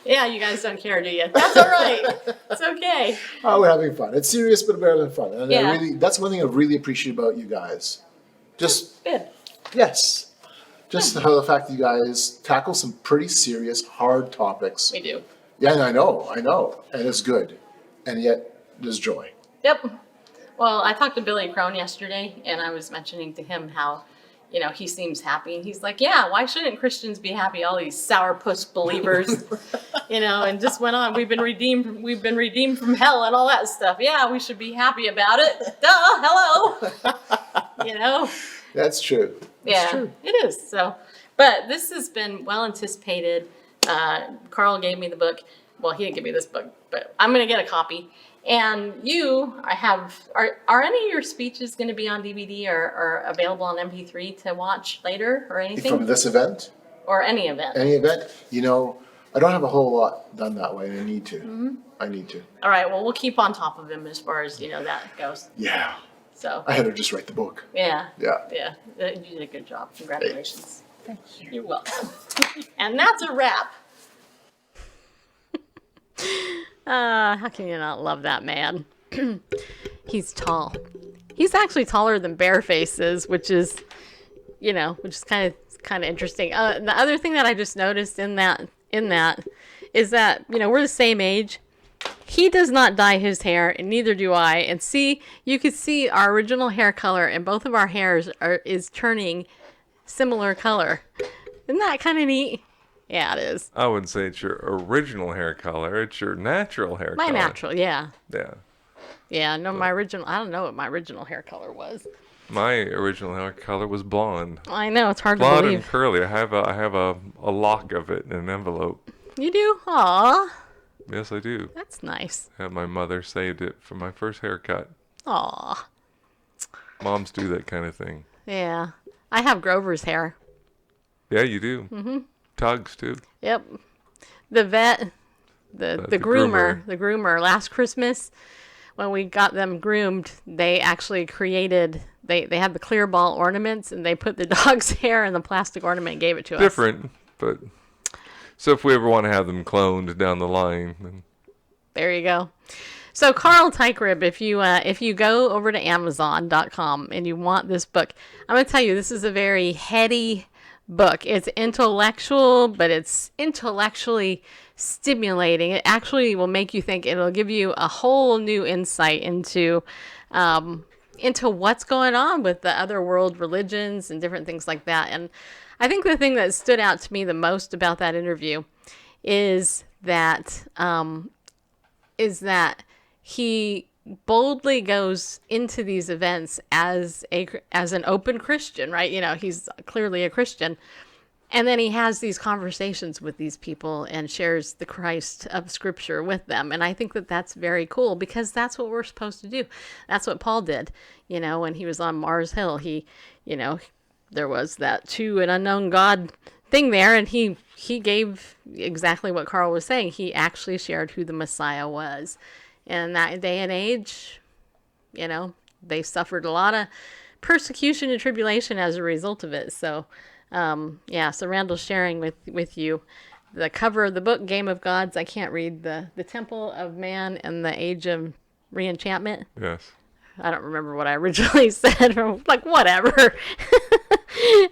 Yeah, you guys don't care, do you? That's all right. It's okay. Oh, we're having fun. It's serious, but better than fun. And Yeah. that's one thing I really appreciate about you guys. Just, Good. yes. Just how the fact that you guys tackle some pretty serious, hard topics. We do. Yeah, and I know. And it's good. And yet, there's joy. Yep. Well, I talked to Billy Crone yesterday, and I was mentioning to him how, he seems happy. And he's like, yeah, why shouldn't Christians be happy? All these sourpuss believers, and just went on. We've been redeemed from hell and all that stuff. Yeah, we should be happy about it. Duh, hello. That's true. That's true. It is. So, but this has been well anticipated. Carl gave me the book. Well, he didn't give me this book, but I'm going to get a copy. And are any of your speeches going to be on DVD or available on MP3 to watch later or anything? From this event? Or any event? Any event? I don't have a whole lot done that way, and I need to. Mm-hmm. I need to. All right. Well, we'll keep on top of him as far as, that goes. Yeah. So, I had to just write the book. yeah. Yeah. Yeah. You did a good job. Congratulations. Thank you. You're welcome. And that's a wrap. How can you not love that man? He's tall. He's actually taller than Bareface is, which is kind of interesting. The other thing that I just noticed in that is that, we're the same age. He does not dye his hair, and neither do I. And you could see our original hair color, and both of our hairs is turning similar color. Isn't that kind of neat? Yeah, it is. I wouldn't say it's your original hair color. It's your natural hair color. My natural, yeah. Yeah. Yeah, no, my original, I don't know what my original hair color was. My original hair color was blonde. I know, it's hard to Blonde believe. and curly. I have a lock of it in an envelope. You do? Aw. Yes, I do. That's nice. Have my mother saved it for my first haircut. Aw. Moms do that kind of thing. Yeah. I have Grover's hair. Yeah, you do. Mm-hmm. Tugs, too. Yep. The vet, the groomer, last Christmas, when we got them groomed, they actually created, they had the clear ball ornaments, and they put the dog's hair in the plastic ornament and gave it to us. Different, but... So if we ever want to have them cloned down the line, then... There you go. So Carl Teichrieb, if you go over to Amazon.com and you want this book, I'm going to tell you, this is a very heady book. It's intellectual, but it's intellectually stimulating. It actually will make you think. It'll give you a whole new insight into what's going on with the other world religions and different things like that. And I think the thing that stood out to me the most about that interview is that he boldly goes into these events as an open Christian, right? He's clearly a Christian. And then he has these conversations with these people and shares the Christ of Scripture with them. And I think that that's very cool, because that's what we're supposed to do. That's what Paul did, when he was on Mars Hill. There was that to an unknown God thing there, and he gave exactly what Carl was saying. He actually shared who the Messiah was. And that day and age, they suffered a lot of persecution and tribulation as a result of it. So, so Randall's sharing with you the cover of the book, Game of Gods. I can't read the Temple of Man and the Age of Reenchantment. Yes. I don't remember what I originally said. Like, whatever.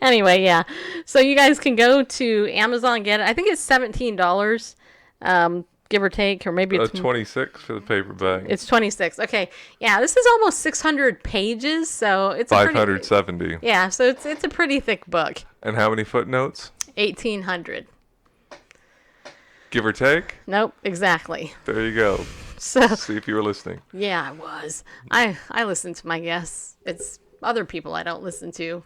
Anyway, yeah. So you guys can go to Amazon and get it. I think it's $17, give or take, or maybe it's 26 for the paperback. It's 26. Okay. Yeah, this is almost 600 pages, so it's 570. Yeah, so it's a pretty thick book. And how many footnotes? 1,800. Give or take? Nope, exactly. There you go. So see if you were listening. Yeah, I was. I listen to my guests. It's other people I don't listen to.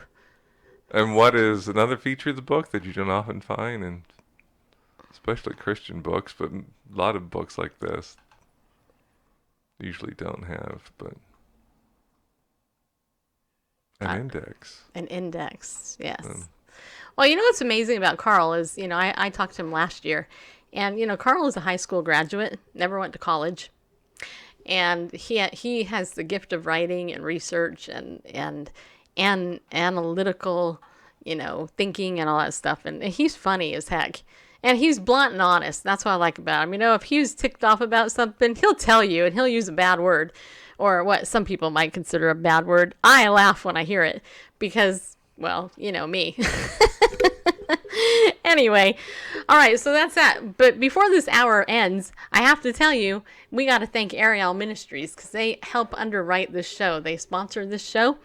And what is another feature of the book that you don't often find, and especially Christian books, but a lot of books like this usually don't have, but an index. An index, yes. Well, what's amazing about Carl is, I talked to him last year, and, Carl is a high school graduate, never went to college. And he has the gift of writing and research and analytical, thinking and all that stuff. And he's funny as heck. And he's blunt and honest. That's what I like about him. If he was ticked off about something, he'll tell you, and he'll use a bad word, or what some people might consider a bad word. I laugh when I hear it because, well, me. Anyway, all right, so that's that. But before this hour ends, I have to tell you, we got to thank Ariel Ministries, because they help underwrite this show. They sponsor this show,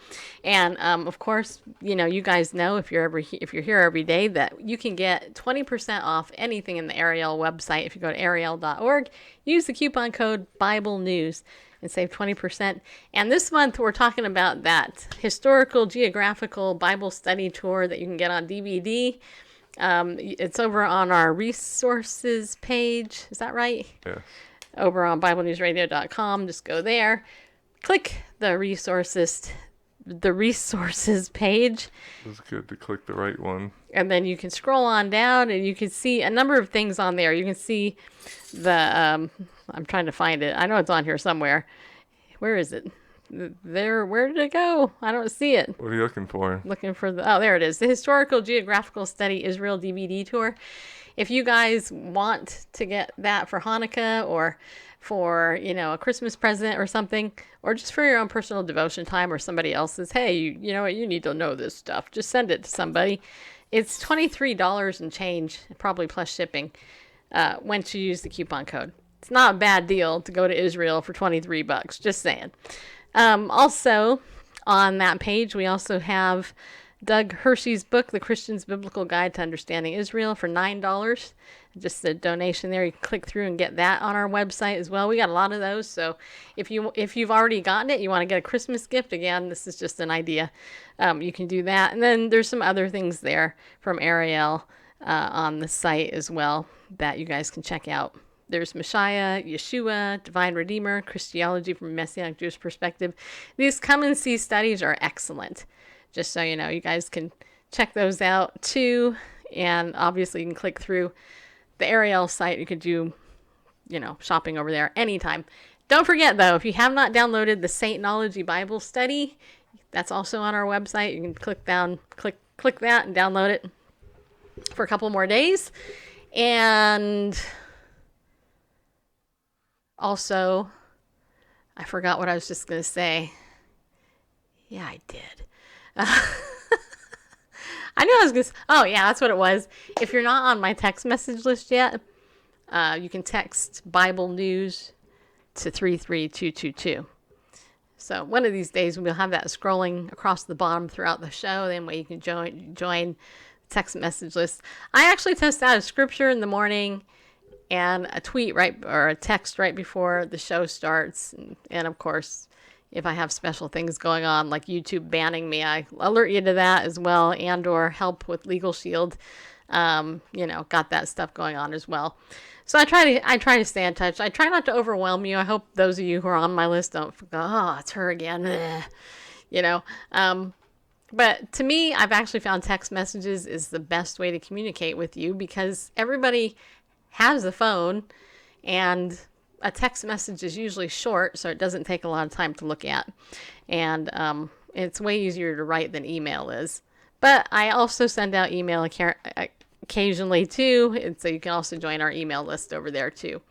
and of course, you guys know if you're here every day that you can get 20% off anything in the Ariel website if you go to ariel.org. Use the coupon code Bible News and save 20%. And this month we're talking about that historical geographical Bible study tour that you can get on DVD. It's over on our resources page. Is that right? Yes. Over on BibleNewsRadio.com. Just go there. Click the resources page. It's good to click the right one. And then you can scroll on down and you can see a number of things on there. You can see the, I'm trying to find it. I know it's on here somewhere. Where is it? Where did it go? I don't see it. What are you looking for? Looking for there it is. The Historical Geographical Study Israel DVD Tour. If you guys want to get that for Hanukkah or for, a Christmas present or something, or just for your own personal devotion time, or somebody else's. Hey, you know what? You need to know this stuff. Just send it to somebody. It's $23 and change, probably plus shipping, once you use the coupon code. It's not a bad deal to go to Israel for $23. Just saying. Also, on that page, we also have Doug Hershey's book, The Christian's Biblical Guide to Understanding Israel, for $9. Just a donation there. You can click through and get that on our website as well. We got a lot of those. So if you've already gotten it, you want to get a Christmas gift, again, this is just an idea. You can do that. And then there's some other things there from Ariel on the site as well that you guys can check out. There's Messiah, Yeshua, Divine Redeemer, Christology from a Messianic Jewish perspective. These come and see studies are excellent. Just so you know, you guys can check those out too. And obviously you can click through the Ariel site. You could do, shopping over there anytime. Don't forget though, if you have not downloaded the Saintology Bible Study, that's also on our website. You can click that and download it for a couple more days. And also, I forgot what I was just going to say. Yeah, I did. I knew I was going to... Oh, yeah, that's what it was. If you're not on my text message list yet, you can text Bible News to 33222. So one of these days, we'll have that scrolling across the bottom throughout the show. Then way you can join text message list. I actually test out a scripture in the morning and a tweet or a text right before the show starts. And of course, if I have special things going on, like YouTube banning me, I alert you to that as well, and or help with Legal Shield. Got that stuff going on as well. So I try to stay in touch. I try not to overwhelm you. I hope those of you who are on my list don't go, oh, it's her again. But to me, I've actually found text messages is the best way to communicate with you, because everybody has a phone, and a text message is usually short, so it doesn't take a lot of time to look at. And it's way easier to write than email is. But I also send out email occasionally too, and so you can also join our email list over there too,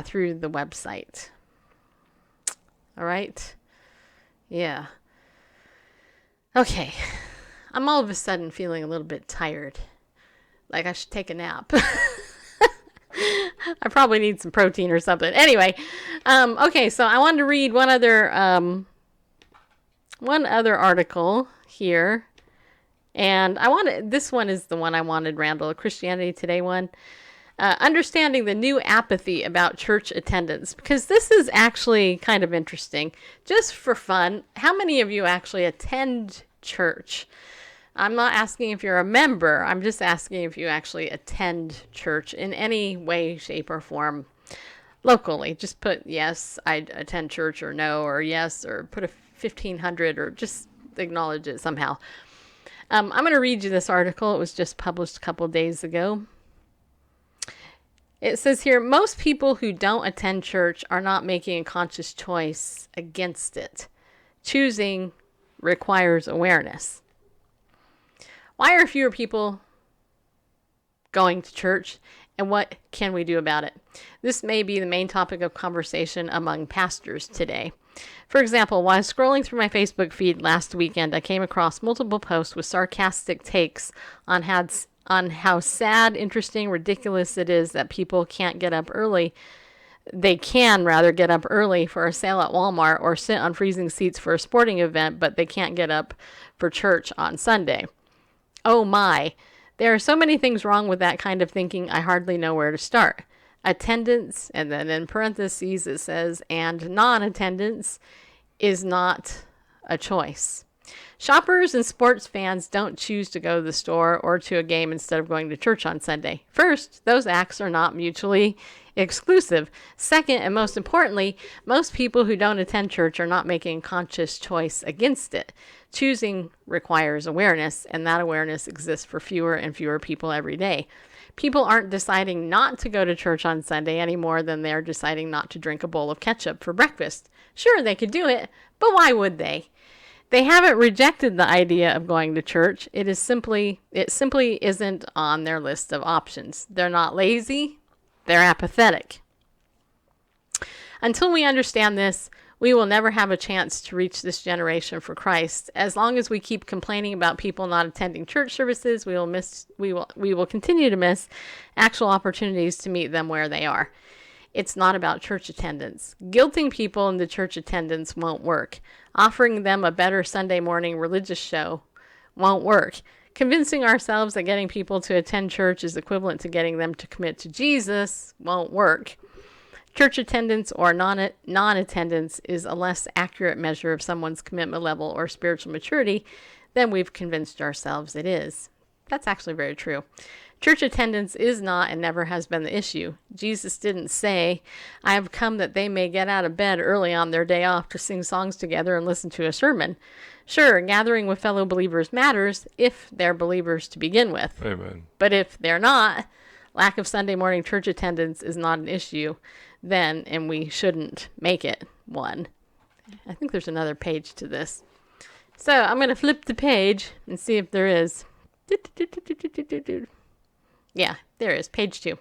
through the website. All right. Yeah. Okay. I'm all of a sudden feeling a little bit tired. Like I should take a nap. I probably need some protein or something. Anyway, okay, so I wanted to read one other article here. And this one is the one I wanted, Randall, a Christianity Today one. Understanding the new apathy about church attendance, because this is actually kind of interesting. Just for fun, how many of you actually attend church? I'm not asking if you're a member. I'm just asking if you actually attend church in any way, shape, or form locally. Just put yes, I attend church, or no, or yes, or put a 1500, or just acknowledge it somehow. I'm going to read you this article. It was just published a couple days ago. It says here, most people who don't attend church are not making a conscious choice against it. Choosing requires awareness. Why are fewer people going to church, and what can we do about it? This may be the main topic of conversation among pastors today. For example, while scrolling through my Facebook feed last weekend, I came across multiple posts with sarcastic takes on how sad, interesting, ridiculous it is that people can't get up early. They can rather get up early for a sale at Walmart or sit on freezing seats for a sporting event, but they can't get up for church on Sunday. Oh my, there are so many things wrong with that kind of thinking, I hardly know where to start. Attendance, and then in parentheses it says, and non-attendance is not a choice. Shoppers and sports fans don't choose to go to the store or to a game instead of going to church on Sunday. First, those acts are not mutually exclusive. Second, and most importantly, most people who don't attend church are not making a conscious choice against it. Choosing requires awareness, and that awareness exists for fewer and fewer people every day. People aren't deciding not to go to church on Sunday any more than they're deciding not to drink a bowl of ketchup for breakfast. Sure, they could do it, but why would they? They haven't rejected the idea of going to church. It simply isn't on their list of options. They're not lazy. They're apathetic. Until we understand this, we will never have a chance to reach this generation for Christ. As long as we keep complaining about people not attending church services, we will continue to miss actual opportunities to meet them where they are. It's not about church attendance. Guilting people into church attendance won't work. Offering them a better Sunday morning religious show won't work. Convincing ourselves that getting people to attend church is equivalent to getting them to commit to Jesus won't work. Church attendance or non-attendance is a less accurate measure of someone's commitment level or spiritual maturity than we've convinced ourselves it is. That's actually very true. Church attendance is not and never has been the issue. Jesus didn't say, I have come that they may get out of bed early on their day off to sing songs together and listen to a sermon. Sure, gathering with fellow believers matters if they're believers to begin with. Amen. But if they're not, lack of Sunday morning church attendance is not an issue then, and we shouldn't make it one. I think there's another page to this. So I'm going to flip the page and see if there is. Yeah, there is. Page 2.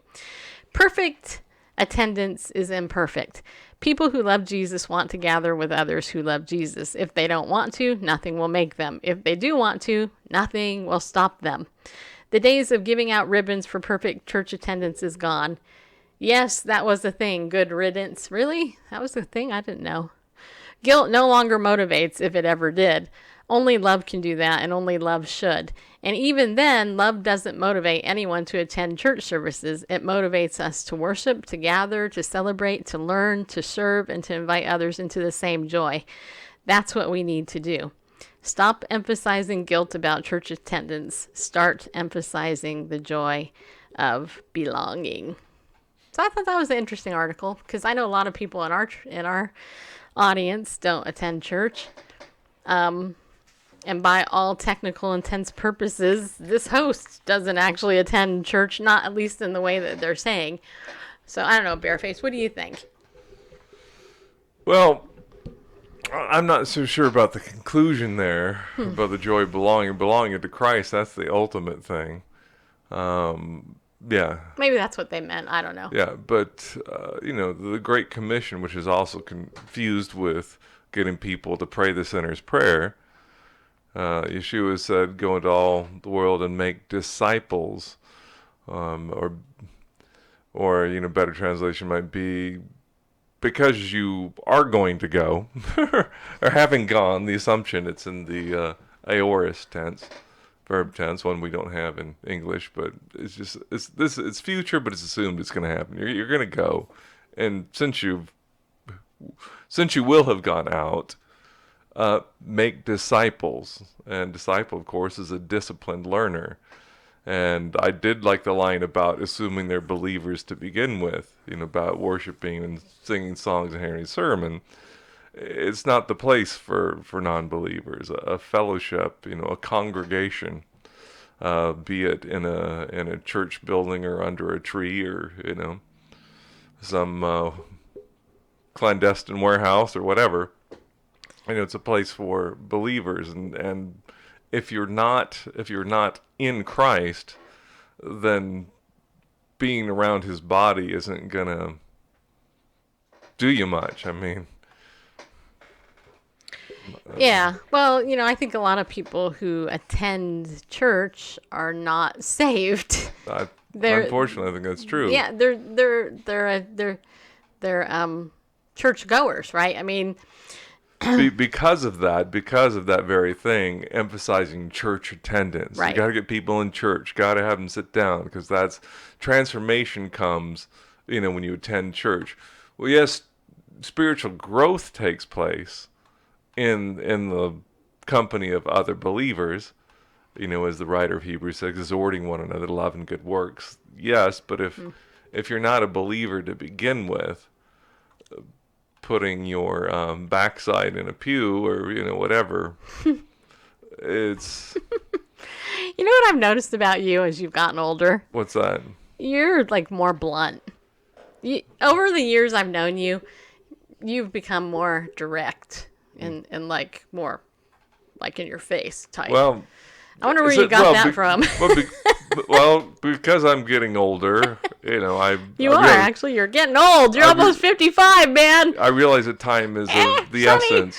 Perfect attendance is imperfect. People who love Jesus want to gather with others who love Jesus. If they don't want to, nothing will make them. If they do want to, nothing will stop them. The days of giving out ribbons for perfect church attendance is gone. Yes, that was the thing. Good riddance. Really? That was the thing? I didn't know. Guilt no longer motivates, if it ever did. Only love can do that, and only love should. And even then, love doesn't motivate anyone to attend church services. It motivates us to worship, to gather, to celebrate, to learn, to serve, and to invite others into the same joy. That's what we need to do. Stop emphasizing guilt about church attendance. Start emphasizing the joy of belonging. So I thought that was an interesting article, because I know a lot of people in our audience don't attend church. And by all technical intents purposes, this host doesn't actually attend church, not at least in the way that they're saying. So I don't know, Bareface, what do you think? Well, I'm not so sure about the conclusion there, about the joy of belonging to Christ. That's the ultimate thing. Yeah. Maybe that's what they meant. I don't know. Yeah, but, the Great Commission, which is also confused with getting people to pray the sinner's prayer, Yeshua said, go into all the world and make disciples, or better translation might be, because you are going to go, or having gone, the assumption, it's in the aorist tense, verb tense, one we don't have in English, but it's future, but it's assumed it's going to happen. You're going to go, and since you will have gone out, make disciples. And disciple, of course, is a disciplined learner. And I did like the line about assuming they're believers to begin with, about worshiping and singing songs and hearing a sermon. It's not the place for non-believers. A fellowship, a congregation, be it in a church building or under a tree or, some clandestine warehouse or whatever. It's a place for believers, and if you're not in Christ, then being around His body isn't gonna do you much. I mean, yeah. Well, I think a lot of people who attend church are not saved. Unfortunately, I think that's true. Yeah, they're church goers, right? I mean. Because of that very thing, emphasizing church attendance. Right. You got to get people in church. Got to have them sit down, because that's transformation comes, when you attend church. Well, yes, spiritual growth takes place in the company of other believers. As the writer of Hebrews says, exhorting one another to love and good works. Yes, but if you're not a believer to begin with, putting your backside in a pew or whatever, it's what I've noticed about you as you've gotten older? What's that? You're like more blunt. Over the years I've known you, you've become more direct and like more like in your face type. Well, I wonder where you got that from. Well, because I'm getting older, You are actually. You're getting old. You're almost 55, man. I realize that time is of the essence.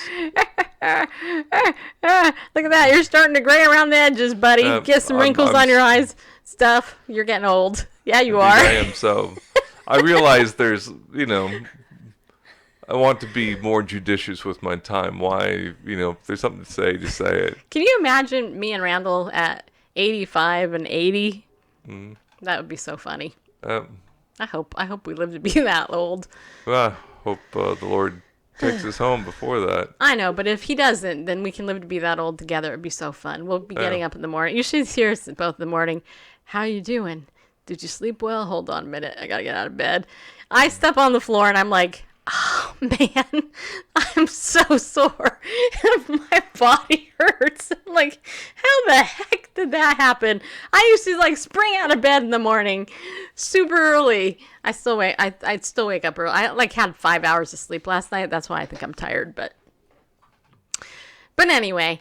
Look at that. You're starting to gray around the edges, buddy. Get some wrinkles on your eyes. Stuff. You're getting old. Yeah, you are. I am so. I realize there's, I want to be more judicious with my time. Why, if there's something to say, just say it. Can you imagine me and Randall at 85 and 80? That would be so funny. I hope we live to be that old. Well, I hope the Lord takes us home before that. I know, but if he doesn't, then we can live to be that old together. It'd be so fun. We'll be getting up in the morning. You should hear us both in the morning. How you doing? Did you sleep well? Hold on a minute. I gotta get out of bed. I step on the floor and I'm like, oh man, I'm so sore. My body hurts. I'm like, how the heck did that happen? I used to spring out of bed in the morning super early. I still wake up early. I had 5 hours of sleep last night. That's why I think I'm tired, but anyway,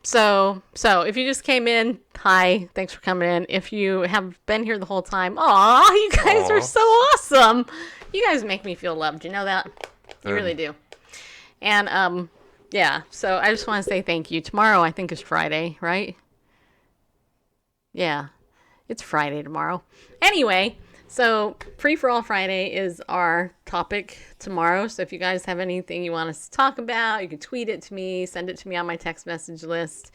so if you just came in, hi, thanks for coming in. If you have been here the whole time, aw, you guys are so awesome. You guys make me feel loved. You know that? You really do. And, yeah, so I just want to say thank you. Tomorrow, I think, is Friday, right? Yeah, it's Friday tomorrow. Anyway, so Free for All Friday is our topic tomorrow. So if you guys have anything you want us to talk about, you can tweet it to me, send it to me on my text message list.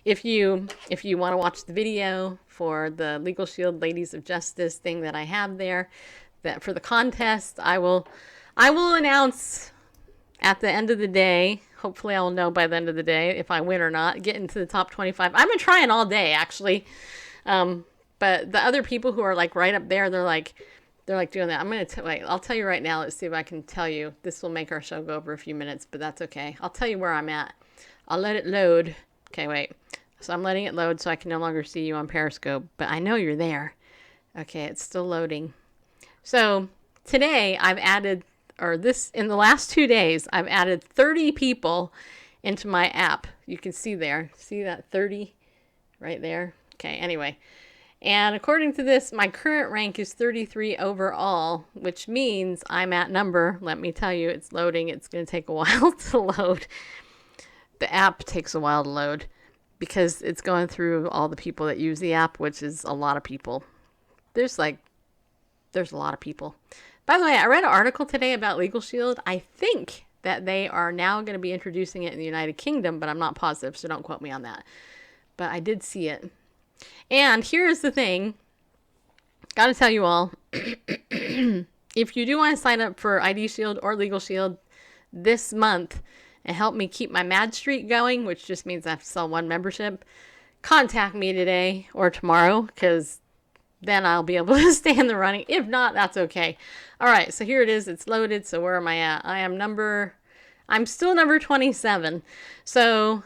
If you want to watch the video for the Legal Shield Ladies of Justice thing that I have there, that for the contest, I will announce at the end of the day. Hopefully I'll know by the end of the day if I win or not, get into the top 25. I've been trying all day, actually. But the other people who are right up there, they're doing that. I'm going to wait. I'll tell you right now. Let's see if I can tell you. This will make our show go over a few minutes, but that's okay. I'll tell you where I'm at. I'll let it load. Okay, wait. So I'm letting it load so I can no longer see you on Periscope, but I know you're there. Okay, it's still loading. So today I've added, in the last 2 days, I've added 30 people into my app. You can see there. See that 30 right there? Okay, anyway. And according to this, my current rank is 33 overall, which means I'm at number, let me tell you, it's loading. It's going to take a while to load. The app takes a while to load because it's going through all the people that use the app, which is a lot of people. There's a lot of people. By the way, I read an article today about Legal Shield. I think that they are now going to be introducing it in the United Kingdom, but I'm not positive, so don't quote me on that. But I did see it. And here's the thing. Got to tell you all, if you do want to sign up for ID Shield or Legal Shield this month and help me keep my Mad Streak going, which just means I have to sell one membership, contact me today or tomorrow, because then I'll be able to stay in the running. If not, that's okay. All right, so here it is. It's loaded. So where am I at? I'm still number 27. So,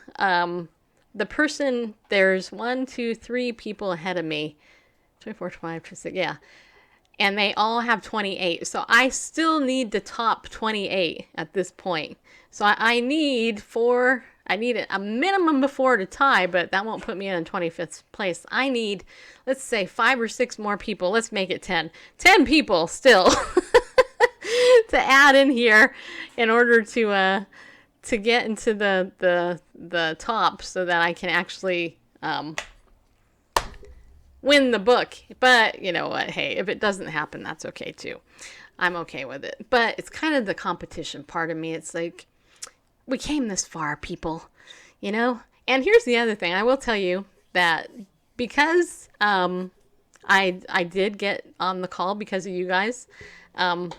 there's 1, 2, 3 people ahead of me. 24, 25, 26, yeah. And they all have 28. So I still need the top 28 at this point. So I need a minimum of 4 to tie, but that won't put me in 25th place. I need, let's say, 5 or 6 more people. Let's make it 10. 10 people still to add in here in order to get into the top so that I can actually win the book. But you know what? Hey, if it doesn't happen, that's okay too. I'm okay with it. But it's kind of the competition part of me. It's like, we came this far, people, you know? And here's the other thing. I will tell you that because I did get on the call because of you guys, I'm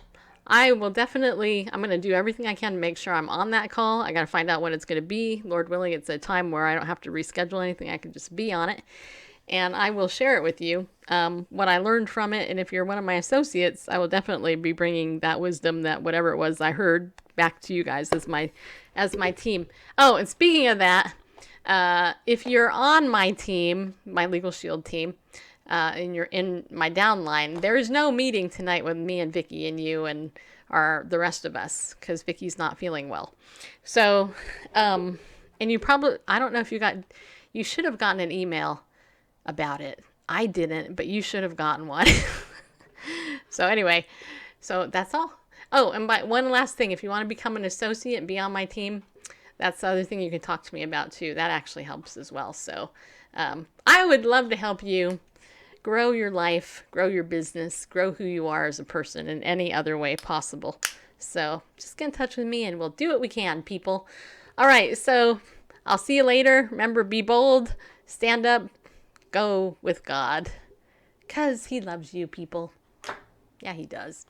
going to do everything I can to make sure I'm on that call. I got to find out when it's going to be. Lord willing, it's a time where I don't have to reschedule anything. I can just be on it. And I will share it with you, what I learned from it. And if you're one of my associates, I will definitely be bringing that wisdom, that whatever it was I heard, back to you guys as my team. Oh, and speaking of that, if you're on my team, my Legal Shield team, and you're in my downline, there is no meeting tonight with me and Vicky and you and the rest of us, because Vicky's not feeling well. So, and you probably, I don't know if you should have gotten an email about it. I didn't, but you should have gotten one. So anyway, so that's all. Oh, and one last thing, if you want to become an associate and be on my team, that's the other thing you can talk to me about too. That actually helps as well. So I would love to help you grow your life, grow your business, grow who you are as a person in any other way possible. So just get in touch with me and we'll do what we can, people. All right, so I'll see you later. Remember, be bold, stand up, go with God, 'cause he loves you, people. Yeah, he does.